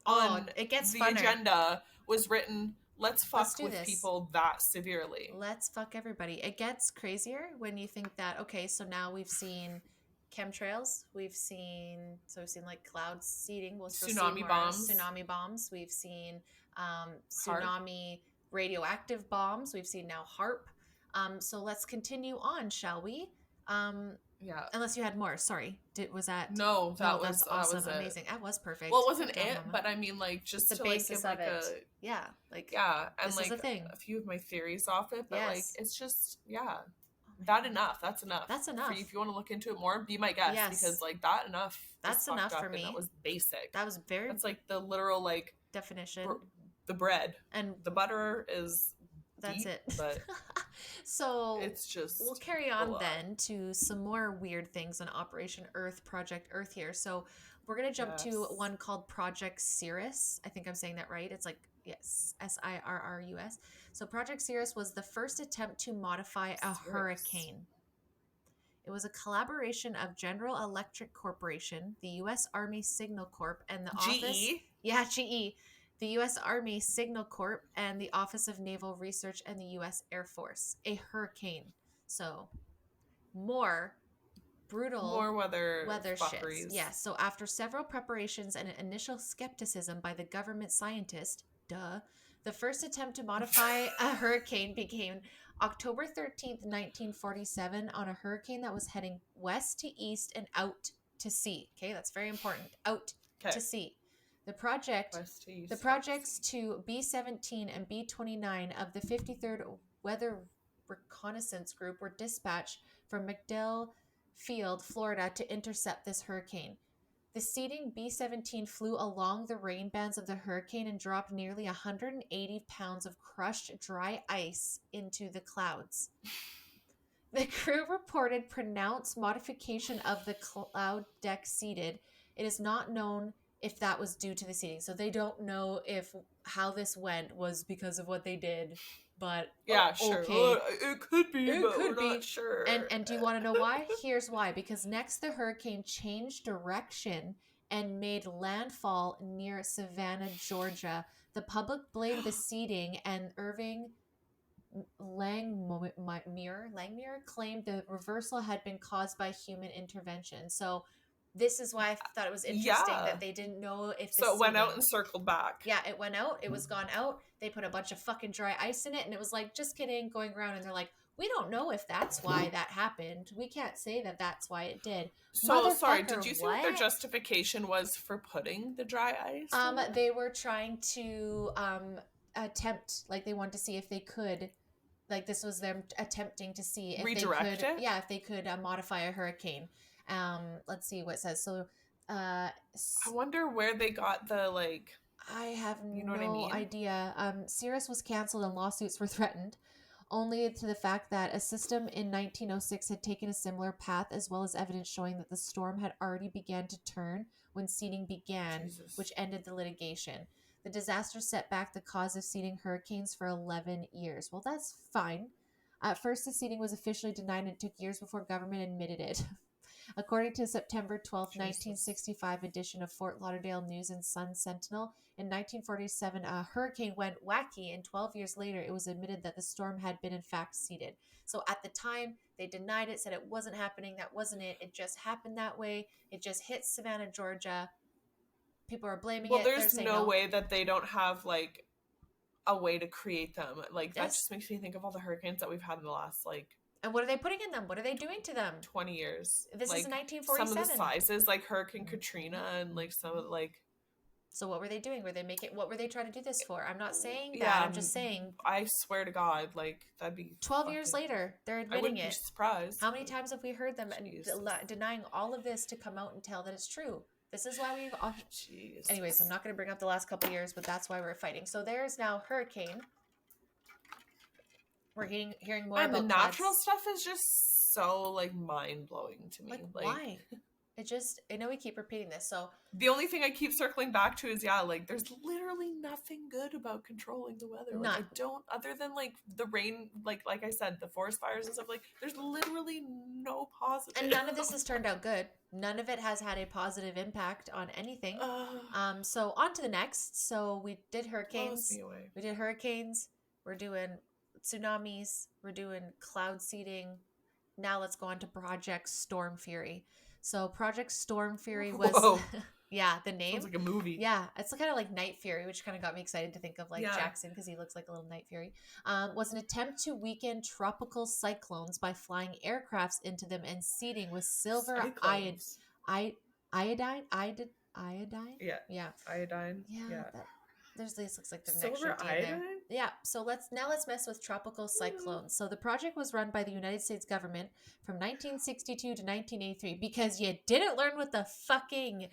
on it gets the funner. Agenda was written, let's fuck with people that severely. Let's fuck everybody. It gets crazier when you think that, okay, so now we've seen chemtrails, we've seen like cloud seeding, tsunami bombs, we've seen tsunami radioactive bombs, we've seen now HAARP. So let's continue on, shall we? Yeah. Unless you had more. Sorry. Was that? No, that was awesome. That was amazing. That was perfect. Well, it wasn't but I mean, like, just the to basis like give of like it. Yeah. Like, and this like is a thing. A few of my theories off it, but like, it's just That's enough. That's enough. If you want to look into it more, be my guest, because like that enough. That's enough for me. That was basic. That's like the literal like definition. The bread and the butter is. That's deep, it. But so it's just we'll carry on then to some more weird things on Operation Project Earth here. So we're gonna jump to one called Project Cirrus. I think I'm saying that right. It's like SIRRUS. So Project Cirrus was the first attempt to modify a hurricane. It was a collaboration of General Electric Corporation, the U.S. Army Signal Corp, and the GE. The U.S. Army Signal Corp, and the Office of Naval Research, and the U.S. Air Force. A hurricane. So, more weather shits. Yeah, so after several preparations and an initial skepticism by the government scientist, the first attempt to modify a hurricane began October 13th, 1947, on a hurricane that was heading west to east and out to sea. Okay, that's very important. Out to sea. The projects to B-17 and B-29 of the 53rd Weather Reconnaissance Group were dispatched from MacDill Field, Florida, to intercept this hurricane. The seeding B-17 flew along the rain bands of the hurricane and dropped nearly 180 pounds of crushed dry ice into the clouds. The crew reported pronounced modification of the cloud deck seeded. It is not known if that was due to the seeding. So they don't know if how this went was because of what they did, but sure. Okay. It could be, but we're not sure. And do you want to know why? Here's why. Because next the hurricane changed direction and made landfall near Savannah, Georgia. The public blamed the seeding, and Irving Langmuir claimed the reversal had been caused by human intervention. So this is why I thought it was interesting that they didn't know if so it went out and circled back. Yeah, it went out. It was gone out. They put a bunch of fucking dry ice in it, and it was like, just kidding, going around. And they're like, we don't know if that's why that happened. We can't say that that's why it did. So sorry, did you see what their justification was for putting the dry ice? They were trying to attempt, like they wanted to see if they could, like this was them attempting to see if redirect they could, it? if they could modify a hurricane. Let's see what it says. So, I wonder where they got the, like... I have You know what I mean? idea. Cirrus was canceled and lawsuits were threatened, only to the fact that a system in 1906 had taken a similar path, as well as evidence showing that the storm had already began to turn when seeding began, Jesus. which ended the litigation. The disaster set back the cause of seeding hurricanes for 11 years. Well, that's fine. At first, the seeding was officially denied, and it took years before government admitted it. According to September 12, 1965 edition of Fort Lauderdale News and Sun Sentinel, in 1947, a hurricane went wacky, and 12 years later, it was admitted that the storm had been in fact seeded. So at the time, they denied it, said it wasn't happening, that wasn't it, it just happened that way, it just hit Savannah, Georgia. People are blaming it. Well, there's no way that they don't have, like, a way to create them. Like, that just makes me think of all the hurricanes that we've had in the last, like... And what are they putting in them? What are they doing to them? 20 years. This like, is 1947. Some of the sizes, like Hurricane Katrina, and, like, some of, like... So what were they doing? What were they trying to do this for? I'm not saying that. Yeah, I'm just saying. I swear to God, like, that'd be 12 years later, they're admitting it. I wouldn't be surprised. How many times have we heard them denying all of this to come out and tell that it's true? This is why we've... Jeez. Anyways, I'm not going to bring up the last couple years, but that's why we're fighting. So there's now hurricane. We're hearing more about the natural stuff is just so, like, mind-blowing to me. Like why? I know we keep repeating this, so... The only thing I keep circling back to is, like, there's literally nothing good about controlling the weather. Like, I don't, other than, like, the rain, like I said, the forest fires and stuff, like, there's literally no positive. And none of this has turned out good. None of it has had a positive impact on anything. So on to the next. So we did hurricanes. We're doing tsunamis. We're doing cloud seeding. Now let's go on to Project Stormfury. So Project Stormfury was, the name. Sounds like a movie. Yeah, it's kind of like Night Fury, which kind of got me excited to think of like Jackson because he looks like a little Night Fury. Was an attempt to weaken tropical cyclones by flying aircrafts into them and seeding with silver iodine. Yeah. Iodine. Yeah. This looks like the silver next iodine. There. Yeah. So let's mess with tropical cyclones. So the project was run by the United States government from 1962 to 1983 because you didn't learn what the fucking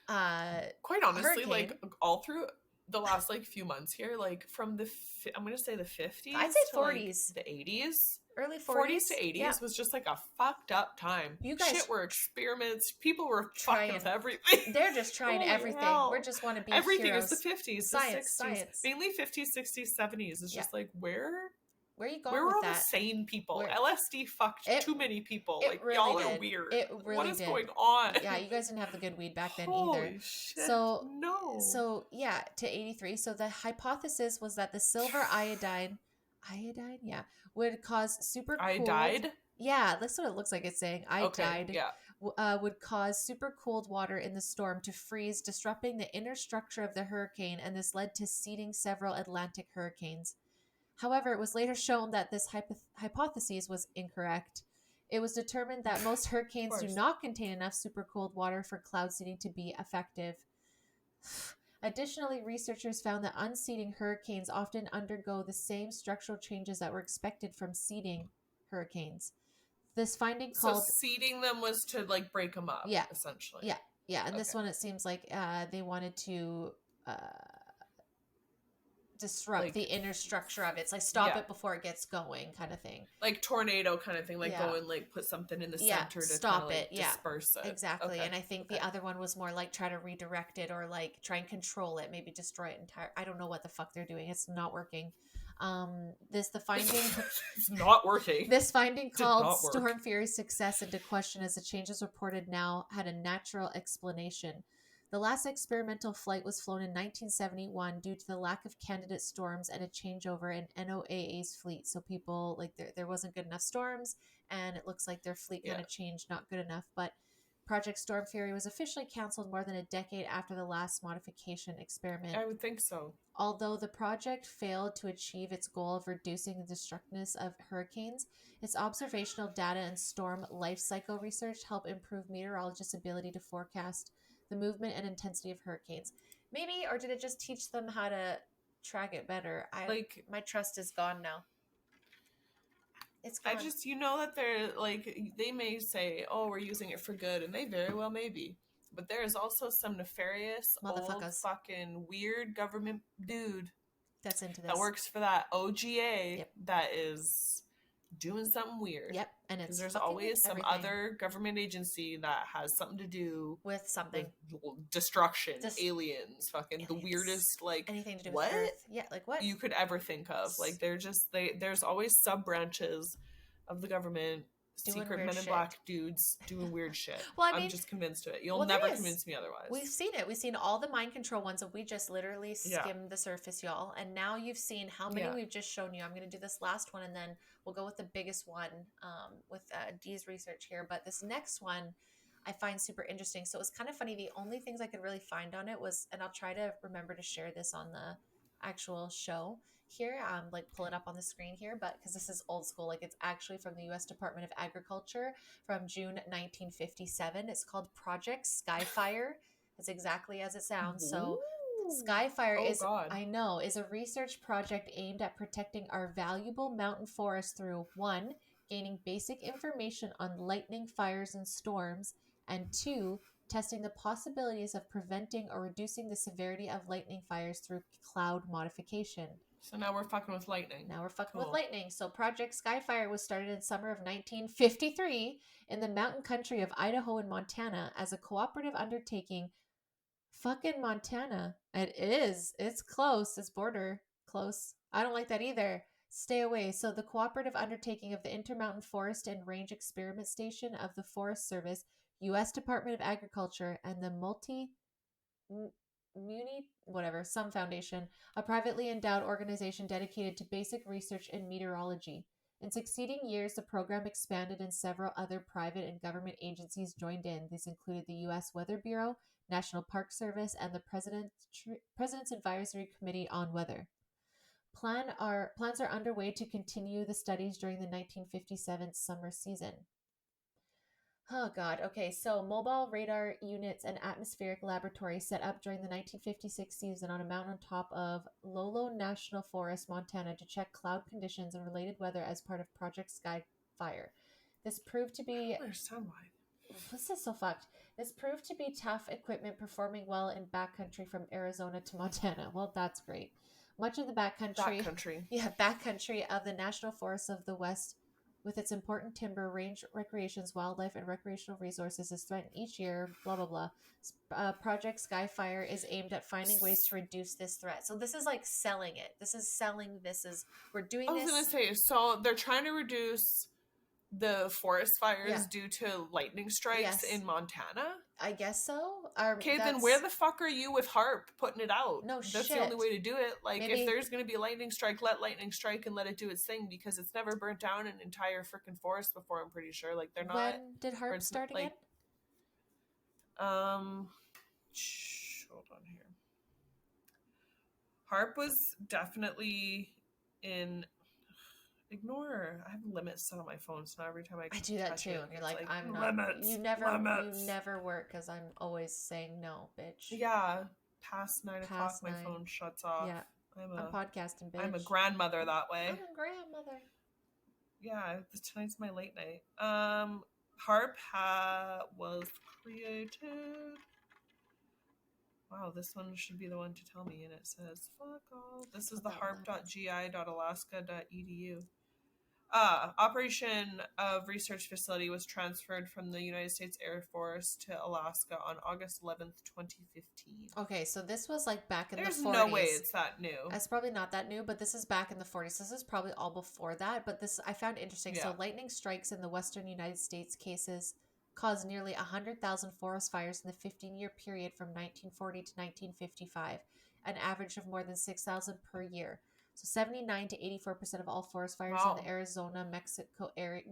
quite honestly, hurricane. Like all through the last like few months here, like from the I'm gonna say the 50s. I'd say 40s, like, the 80s. Early 40s to 80s was just like a fucked up time. You guys, shit were experiments. People were fucking with everything. They're just trying everything. Hell. We just want to be everything heroes. Is the 50s, science, the 60s, science. Mainly 50s, 60s, 70s. It's just like where are you going? Where with were all that? the sane people? LSD fucked too many people. Like really y'all did. are weird. It really what is did. going on? Yeah, you guys didn't have the good weed back then Holy either. Shit, so no. So yeah, to 83. So the hypothesis was that the silver iodine, would cause super cooled. Iodide? Yeah, that's what it looks like it's saying. Iodide. Okay, yeah. Would cause super cooled water in the storm to freeze, disrupting the inner structure of the hurricane, and this led to seeding several Atlantic hurricanes. However, it was later shown that this hypothesis was incorrect. It was determined that most hurricanes do not contain enough supercooled water for cloud seeding to be effective. Additionally, researchers found that unseeding hurricanes often undergo the same structural changes that were expected from seeding hurricanes. This finding called... So seeding them was to, like, break them up, essentially. Yeah. And this one, it seems like they wanted to... disrupt the inner structure of it. It's like stop it before it gets going kind of thing. Like tornado kind of thing. Like go and like put something in the center to stop it. Disperse it. Exactly. Okay. And I think the other one was more like try to redirect it or like try and control it. Maybe destroy it entire. I don't know what the fuck they're doing. It's not working. The finding it's not working. This finding called Stormfury's success into question as the changes reported now had a natural explanation. The last experimental flight was flown in 1971 due to the lack of candidate storms and a changeover in NOAA's fleet. So people, like, there wasn't good enough storms, and it looks like their fleet kind of changed, not good enough. But Project Stormfury was officially canceled more than a decade after the last modification experiment. I would think so. Although the project failed to achieve its goal of reducing the destructiveness of hurricanes, its observational data and storm life cycle research help improve meteorologists' ability to forecast the movement and intensity of hurricanes. Maybe, or did it just teach them how to track it better? My trust is gone now. It's gone. you know that they're like, they may say, oh, we're using it for good, and they very well may be. But there is also some nefarious, old, fucking weird government dude that's into this, that works for that OGA, yep, that is doing something weird. Yep, and it's there's always some other government agency that has something to do with something, with destruction, aliens, fucking the weirdest, like, anything to do with Earth. Yeah, like what you could ever think of. Like, they're just there's always sub branches of the government, secret men in black dudes doing weird shit. Well, I mean, I'm just convinced of it. You'll never convince me otherwise. We've seen it. We've seen all the mind control ones, and we just literally skimmed the surface, y'all. And now you've seen how many we've just shown you. I'm going to do this last one, and then we'll go with the biggest one with Dee's research here. But this next one I find super interesting. So it was kind of funny. The only things I could really find on it was, and I'll try to remember to share this on the actual show here, like pull it up on the screen here, but because this is old school, like it's actually from the U.S. Department of Agriculture from June 1957. It's called Project Skyfire. It's exactly as it sounds. So Skyfire is a research project aimed at protecting our valuable mountain forest through 1, gaining basic information on lightning, fires, and storms, and 2, testing the possibilities of preventing or reducing the severity of lightning fires through cloud modification. So now we're fucking with lightning. With lightning. So Project Skyfire was started in summer of 1953 in the mountain country of Idaho and Montana as a cooperative undertaking. Fucking Montana. It is. It's close. It's border close. I don't like that either. Stay away. So the cooperative undertaking of the Intermountain Forest and Range Experiment Station of the Forest Service, U.S. Department of Agriculture, and the some foundation, a privately endowed organization dedicated to basic research in meteorology. In succeeding years, the program expanded and several other private and government agencies joined in. These included the U.S. Weather Bureau, National Park Service, and the President's Advisory Committee on Weather. Plans are underway to continue the studies during the 1957 summer season. Oh, God. Okay, so mobile radar units and atmospheric laboratories set up during the 1956 season on a mountain on top of Lolo National Forest, Montana, to check cloud conditions and related weather as part of Project Skyfire. This proved to be... I don't understand why. This is so fucked. This proved to be tough equipment performing well in backcountry from Arizona to Montana. Well, that's great. Much of the backcountry of the National Forests of the West, with its important timber, range recreations, wildlife, and recreational resources, is threatened each year, blah, blah, blah. Project Skyfire is aimed at finding ways to reduce this threat. So this is like selling it. We're doing this. I was going to say, so they're trying to reduce the forest fires due to lightning strikes in Montana? I guess so. Okay, then where the fuck are you with HAARP putting it out? No shit. That's the only way to do it. Like, if there's going to be a lightning strike, let lightning strike and let it do its thing, because it's never burnt down an entire freaking forest before, I'm pretty sure. Like, they're not... When did HAARP start again? Hold on here. HAARP was definitely in... Ignore. I have limits set on my phone, so now every time I do that too. And you're like, I'm not. Limits, you never work because I'm always saying no, bitch. Yeah, past 9 o'clock, my phone shuts off. Yeah, I'm podcasting, bitch. I'm a grandmother that way. I'm a grandmother. Yeah, tonight's my late night. HAARP was created. Wow, this one should be the one to tell me, and it says, fuck all. This is the harp.gi.alaska.edu. Operation of Research Facility was transferred from the United States Air Force to Alaska on August 11th, 2015. Okay, so this was like back in the 40s. There's no way it's that new. It's probably not that new, but this is back in the 40s. This is probably all before that, but this I found interesting. Yeah. So lightning strikes in the western United States cases caused nearly 100,000 forest fires in the 15-year period from 1940 to 1955, an average of more than 6,000 per year. So 79 to 84% of all forest fires in the Arizona, New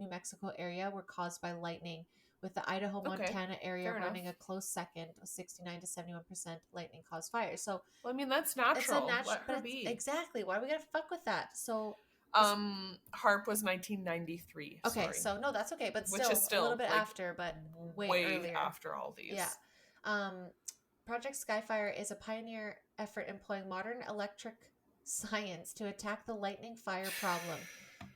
Mexico area were caused by lightning, with the Idaho, Montana area running a close second, 69 to 71% lightning caused fires. So, well, I mean, that's natural. Let her be. Exactly. Why do we gotta fuck with that? So, HAARP was 1993. Okay, sorry. So no, that's okay, but which is still a little bit like, after, but way earlier. After all these. Yeah. Project Skyfire is a pioneer effort employing modern electric science to attack the lightning fire problem.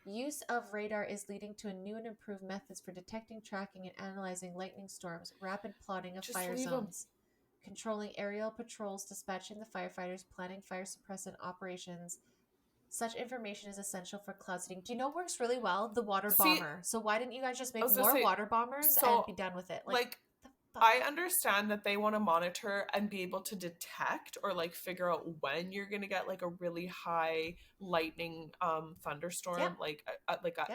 Use of radar is leading to a new and improved methods for detecting, tracking, and analyzing lightning storms, rapid plotting of Just fire leave 'em. zones, controlling aerial patrols, dispatching the firefighters, planning fire suppressant operations. Such information is essential for cloud seeding. Do you know what works really well? The water bomber. So why didn't you guys just I make was gonna more say, water bombers and be done with it? Like the fuck? I understand that they want to monitor and be able to detect or like figure out when you're gonna get like a really high lightning thunderstorm, Yep.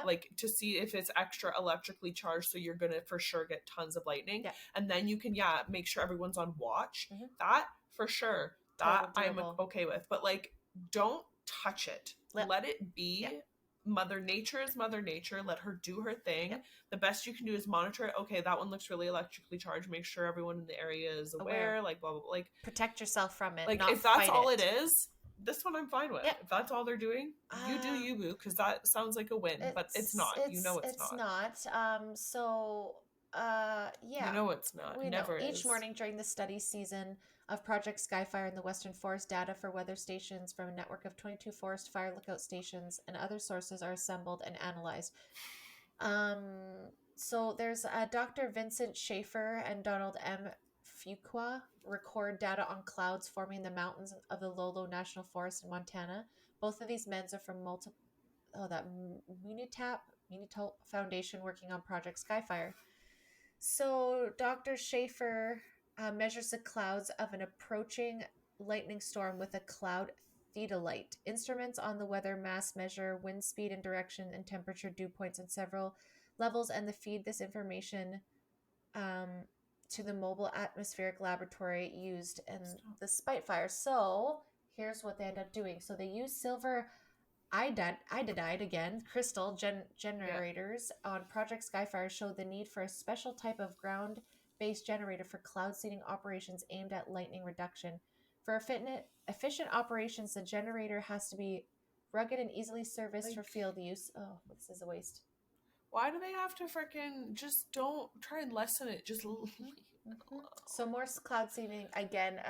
like to see if it's extra electrically charged, so you're gonna for sure get tons of lightning. Yep. And then you can make sure everyone's on watch. Mhm. That for sure, that Total I'm doable. okay with. But like, don't touch it. Let it be. Yep. Mother Nature is Mother Nature. Let her do her thing. Yep. The best you can do is monitor it. Okay, that one looks really electrically charged. Make sure everyone in the area is aware. Like, blah, blah, blah. Like, protect yourself from it. Like, not if that's fight all it is, this one I'm fine with. Yep. If that's all they're doing, you do you, boo, because that sounds like a win. But it's not. You know it's not. Yeah. You know it's not. We Never know. is. Each morning during the study season of Project Skyfire in the Western Forest, data for weather stations from a network of 22 forest fire lookout stations and other sources are assembled and analyzed. So there's Dr. Vincent Schaefer and Donald M. Fuqua record data on clouds forming the mountains of the Lolo National Forest in Montana. Both of these men are from Munitap Foundation working on Project Skyfire. So Dr. Schaefer measures the clouds of an approaching lightning storm with a cloud theodolite. Instruments on the weather mass measure wind speed and direction and temperature dew points in several levels, and they feed this information to the mobile atmospheric laboratory used in the Spitfire. So here's what they end up doing. So they use silver iodide again, crystal generators on Project Skyfire showed the need for a special type of ground-based generator for cloud seeding operations aimed at lightning reduction. For efficient operations, the generator has to be rugged and easily serviced for field use. Oh, this is a waste. Why do they have to freaking just don't try and lessen it? Just So more cloud seeding again.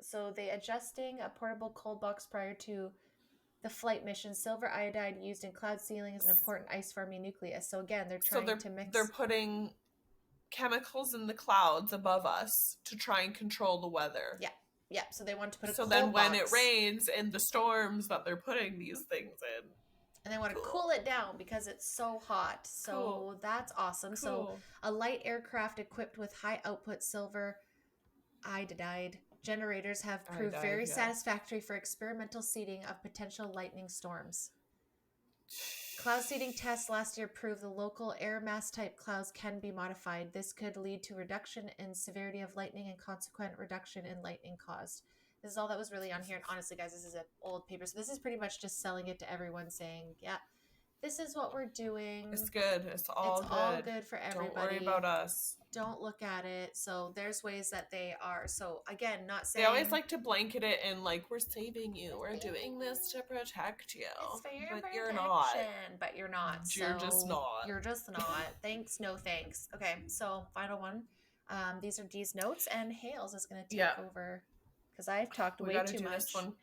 So they adjusting a portable cold box prior to the flight mission. Silver iodide used in cloud sealing is an important ice-forming nucleus. So again, they're trying to mix. They're putting chemicals in the clouds above us to try and control the weather. Yeah. So they want to put a cold box. So then when it rains in the storms that they're putting these things in. And they want to cool it down because it's so hot. So that's awesome. So a light aircraft equipped with high output silver iodide generators have proved very satisfactory for experimental seeding of potential lightning storms. Cloud seeding tests last year proved the local air mass type clouds can be modified. This could lead to reduction in severity of lightning and consequent reduction in lightning caused. This is all that was really on here. And honestly, guys, this is an old paper. So this is pretty much just selling it to everyone saying, yeah, this is what we're doing. It's good. It's all good for everybody. Don't worry about us. Don't look at it. So there's ways that they are. So again, not saying... They always like to blanket it in like, we're saving you. We're doing this to protect you. It's for your but protection. You're not. But you're not. You're just not. You're just not. Thanks, no thanks. Okay, so final one. These are Dee's notes, and Hales is going to take over. Because I've talked way too much. This one.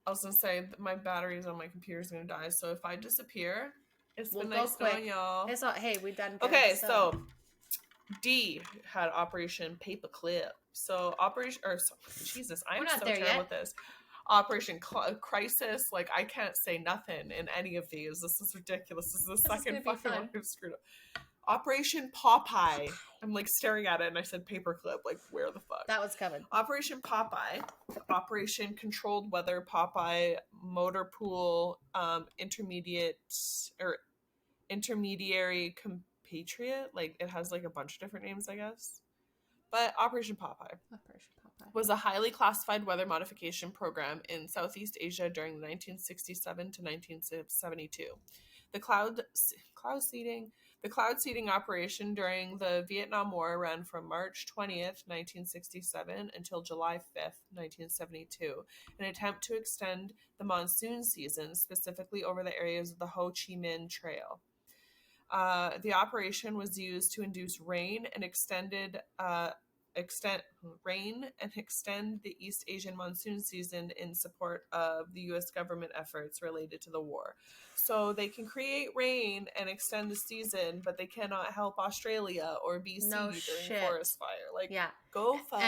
I was going to say, my batteries on my computer is going to die. So if I disappear, it's been nice knowing y'all. It's not, hey, we've done good. Okay, so D had Operation Paperclip. So Jesus, I'm so terrible with this. Operation Crisis. Like, I can't say nothing in any of these. This is ridiculous. This is the second fucking one I've screwed up. Operation Popeye. I'm like staring at it and I said paperclip. Like, where the fuck? That was coming. Operation Popeye. Operation Controlled Weather Popeye. Motor Pool. Intermediary Compatriot. Like, it has like a bunch of different names, I guess. But Operation Popeye was a highly classified weather modification program in Southeast Asia during 1967 to 1972. The cloud seeding operation during the Vietnam War ran from March 20th, 1967 until July 5th, 1972, an attempt to extend the monsoon season, specifically over the areas of the Ho Chi Minh Trail. The operation was used to induce rain and extended extend the East Asian monsoon season in support of the U.S. government efforts related to the war. So they can create rain and extend the season, but they cannot help Australia or BC during forest fire. Like, go fuck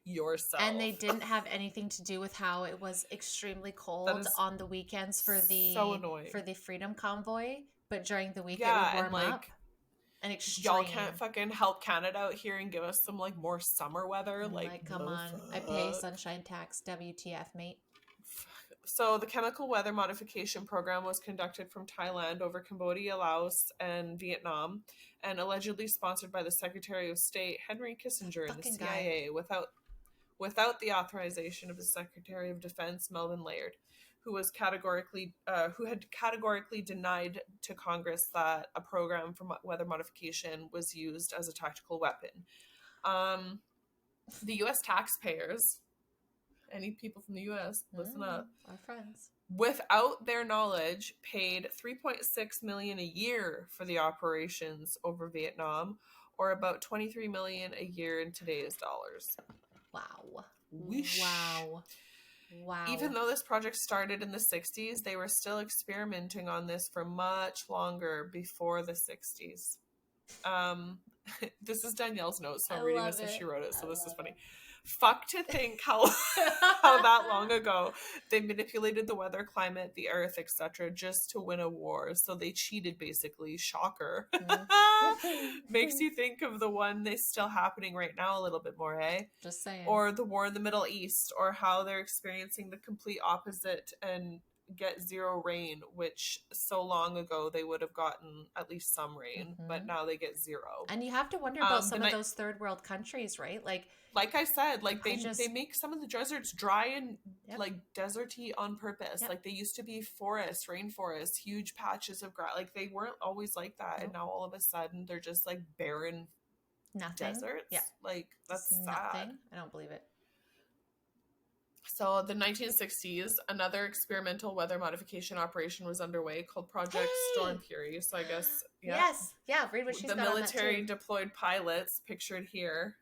yourself. And they didn't have anything to do with how it was extremely cold on the weekends for the Freedom Convoy, but during the week it would warm up. And y'all can't fucking help Canada out here and give us some like more summer weather. Like come on, I pay sunshine tax. WTF, mate. So the chemical weather modification program was conducted from Thailand over Cambodia, Laos, and Vietnam, and allegedly sponsored by the Secretary of State Henry Kissinger and the CIA without the authorization of the Secretary of Defense Melvin Laird, who had categorically denied to Congress that a program for weather modification was used as a tactical weapon. The U.S. taxpayers, any people from the U.S., listen up, our friends, without their knowledge, paid $3.6 million a year for the operations over Vietnam, or about $23 million a year in today's dollars. Wow. Whoosh. Wow. Even though this project started in the 60s, they were still experimenting on this for much longer before the 60s. This is Danielle's notes, so I'm reading this as she wrote it, so this is funny. Fuck to think how that long ago they manipulated the weather, climate, the earth, etc. just to win a war. So they cheated, basically. Shocker. Makes you think of the one that's still happening right now a little bit more, eh? Just saying. Or the war in the Middle East, or how they're experiencing the complete opposite and get zero rain, which so long ago they would have gotten at least some rain, but now they get zero. And you have to wonder about some of those third world countries, right? Like I said, like they make some of the deserts dry and like deserty on purpose. Like they used to be forests, rainforests, huge patches of grass. Like they weren't always like that, and now all of a sudden they're just like barren deserts. Yeah, like that's sad. I don't believe it. So the 1960s, another experimental weather modification operation was underway called Project Stormfury. So I guess read what she's the military deployed pilots pictured here.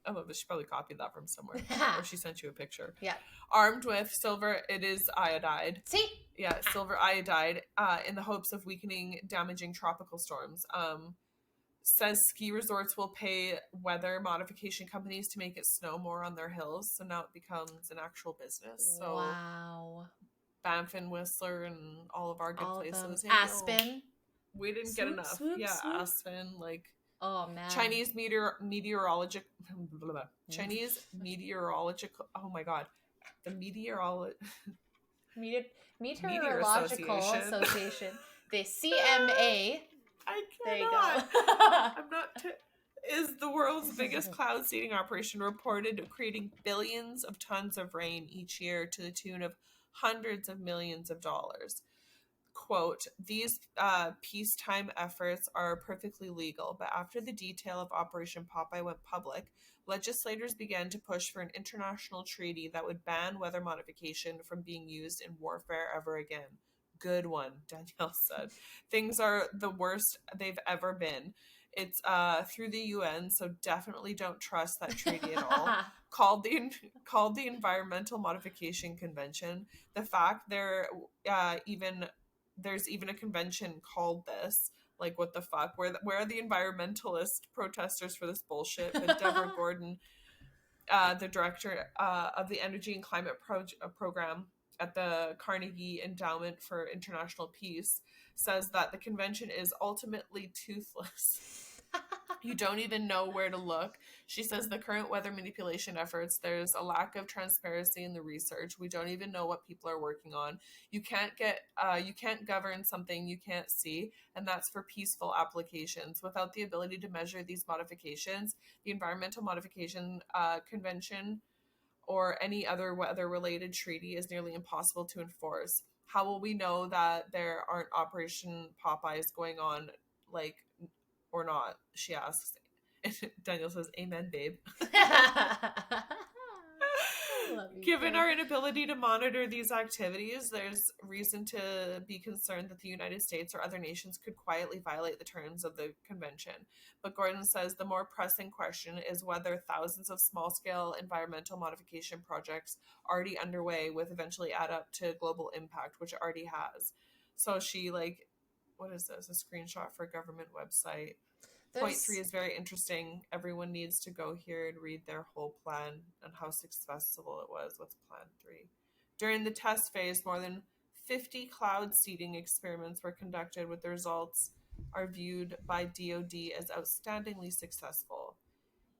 Oh, she probably copied that from somewhere. Or she sent you a picture. Yeah. Armed with silver, it is iodide. See? Yeah, silver iodide in the hopes of weakening damaging tropical storms. Says ski resorts will pay weather modification companies to make it snow more on their hills. So now it becomes an actual business. So wow. Banff and Whistler and all of our good places. Aspen. We didn't get enough. Aspen, like... Oh man! Chinese meteorological. Oh my god, the Meteorological Association, the CMA. I cannot. There you go. I'm not. Is the world's biggest cloud seeding operation, reported creating billions of tons of rain each year to the tune of hundreds of millions of dollars. Quote, these peacetime efforts are perfectly legal, but after the detail of Operation Popeye went public, legislators began to push for an international treaty that would ban weather modification from being used in warfare ever again. Good one, Danielle said. Things are the worst they've ever been. It's through the UN, so definitely don't trust that treaty at all. Called the Environmental Modification Convention. The fact there's even a convention called this. Like, what the fuck? Where are the environmentalist protesters for this bullshit? But Deborah Gordon, the director of the Energy and Climate Program at the Carnegie Endowment for International Peace, says that the convention is ultimately toothless. You don't even know where to look. She says the current weather manipulation efforts, there's a lack of transparency in the research. We don't even know what people are working on. You can't govern something you can't see, and that's for peaceful applications. Without the ability to measure these modifications, the Environmental Modification Convention or any other weather-related treaty is nearly impossible to enforce. How will we know that there aren't Operation Popeyes going on, like, or not? She asks. Daniel says, amen, babe. love you. Given our inability to monitor these activities, there's reason to be concerned that the United States or other nations could quietly violate the terms of the convention. But Gordon says the more pressing question is whether thousands of small-scale environmental modification projects already underway would eventually add up to global impact, which it already has. So she, like, what is this? A screenshot for a government website. Point 3 is very interesting. Everyone needs to go here and read their whole plan and how successful it was. What's plan 3? During the test phase, more than 50 cloud seeding experiments were conducted, with the results are viewed by DoD as outstandingly successful.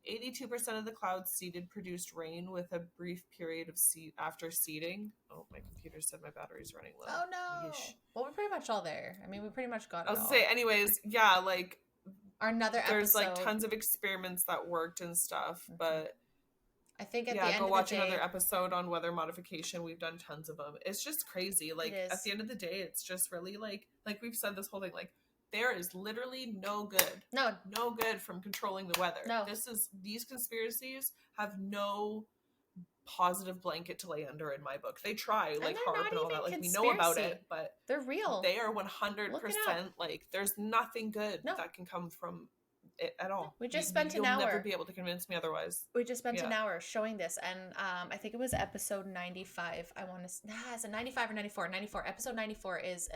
82% of the clouds seeded produced rain with a brief period of after seeding. Oh, my computer said my battery's running low. Oh no. Yeesh. Well, we're pretty much all there. I mean, we pretty much got it all. I was going to say, anyways, yeah, like, another episode. There's like tons of experiments that worked and stuff, but I think at the end go of watch the day, another episode on weather modification. We've done tons of them. It's just crazy. Like at the end of the day, it's just really like we've said this whole thing. Like there is literally no good from controlling the weather. No, these conspiracies have no positive blanket to lay under in my book. They try like HAARP and all that. Like we know about it, but they're real. They are 100% like there's nothing good that can come from it at all. We just spent an hour. You'll never be able to convince me otherwise. We just spent an hour showing this, and I think it was episode 95. I want to. Is it 95 or 94? 94. Episode 94 is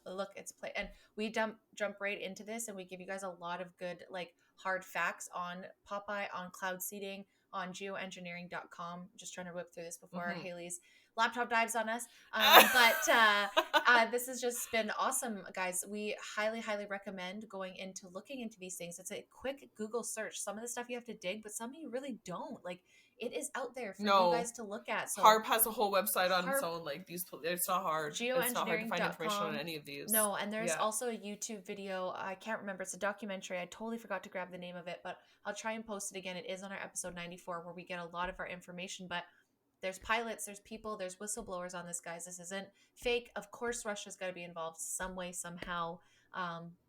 look, it's play, and we jump right into this, and we give you guys a lot of good like hard facts on Popeye, on cloud seeding, on geoengineering.com. Just trying to whip through this before Haley's laptop dives on us. But this has just been awesome, guys. We highly recommend looking into these things. It's a quick Google search. Some of the stuff you have to dig, but some of you really don't. Like it is out there for you guys to look at. So HAARP has a whole website on its own. Like these, it's not hard. It's not hard to find information on any of these. No, and there's also a YouTube video. I can't remember. It's a documentary. I totally forgot to grab the name of it, but I'll try and post it again. It is on our episode 94 where we get a lot of our information, but there's pilots, there's people, there's whistleblowers on this, guys. This isn't fake. Of course, Russia's got to be involved some way, somehow.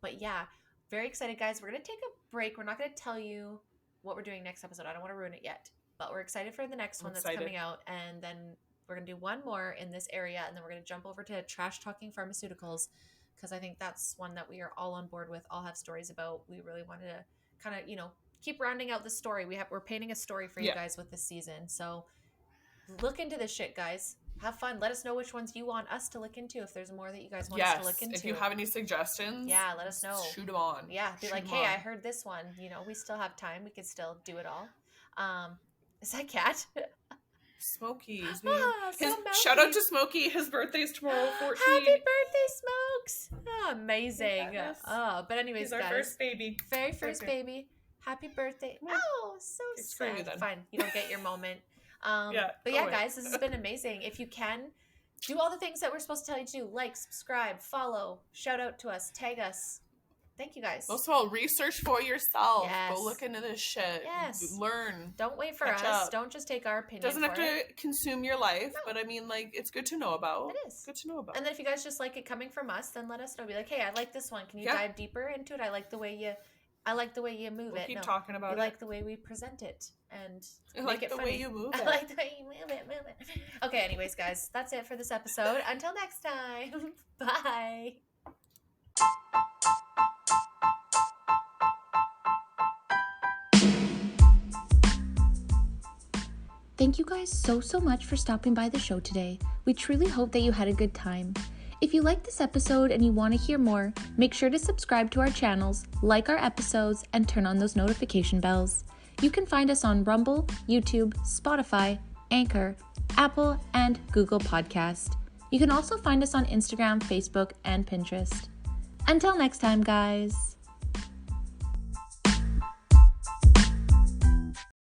But yeah, very excited, guys. We're going to take a break. We're not going to tell you what we're doing next episode. I don't want to ruin it yet, but we're excited for the next one that's coming out. And then we're going to do one more in this area, and then we're going to jump over to trash talking pharmaceuticals, because I think that's one that we are all on board with, all have stories about. We really wanted to kind of, keep rounding out the story. We're painting a story for you guys with this season. So look into this shit, guys. Have fun. Let us know which ones you want us to look into. If there's more that you guys want us to look into. If you have any suggestions, let us know. Shoot them on. Yeah, be like, hey, I heard this one. We still have time. We could still do it all. Is that cat? Smokey. Shout out to Smokey. His birthday's tomorrow, 14. Happy birthday, Smokes. Oh, amazing. But anyways, he's our guys. first baby. Very first baby. Happy birthday. Oh, so sad. Fine. You don't get your moment. But yeah, guys, this has been amazing. If you can, do all the things that we're supposed to tell you to do. Like, subscribe, follow, shout out to us, tag us. Thank you, guys. Most of all, research for yourself. Yes. Go look into this shit. Yes. Learn. Don't wait for us. Up. Don't just take our opinion. Doesn't have to consume your life, but I mean, like, it's good to know about. It is. Good to know about. And then if you guys just like it coming from us, then let us know. Be like, hey, I like this one. Can you dive deeper into it? I like the way you move it. Keep talking about it. I like the way we present it. And I like the way you move it. I like the way you move it. Okay, anyways, guys, that's it for this episode. Until next time. Bye. Thank you guys so much for stopping by the show today. We truly hope that you had a good time. If you like this episode and you want to hear more, make sure to subscribe to our channels, like our episodes, and turn on those notification bells. You can find us on Rumble, YouTube, Spotify, Anchor, Apple, and Google Podcast. You can also find us on Instagram, Facebook, and Pinterest. Until next time, guys.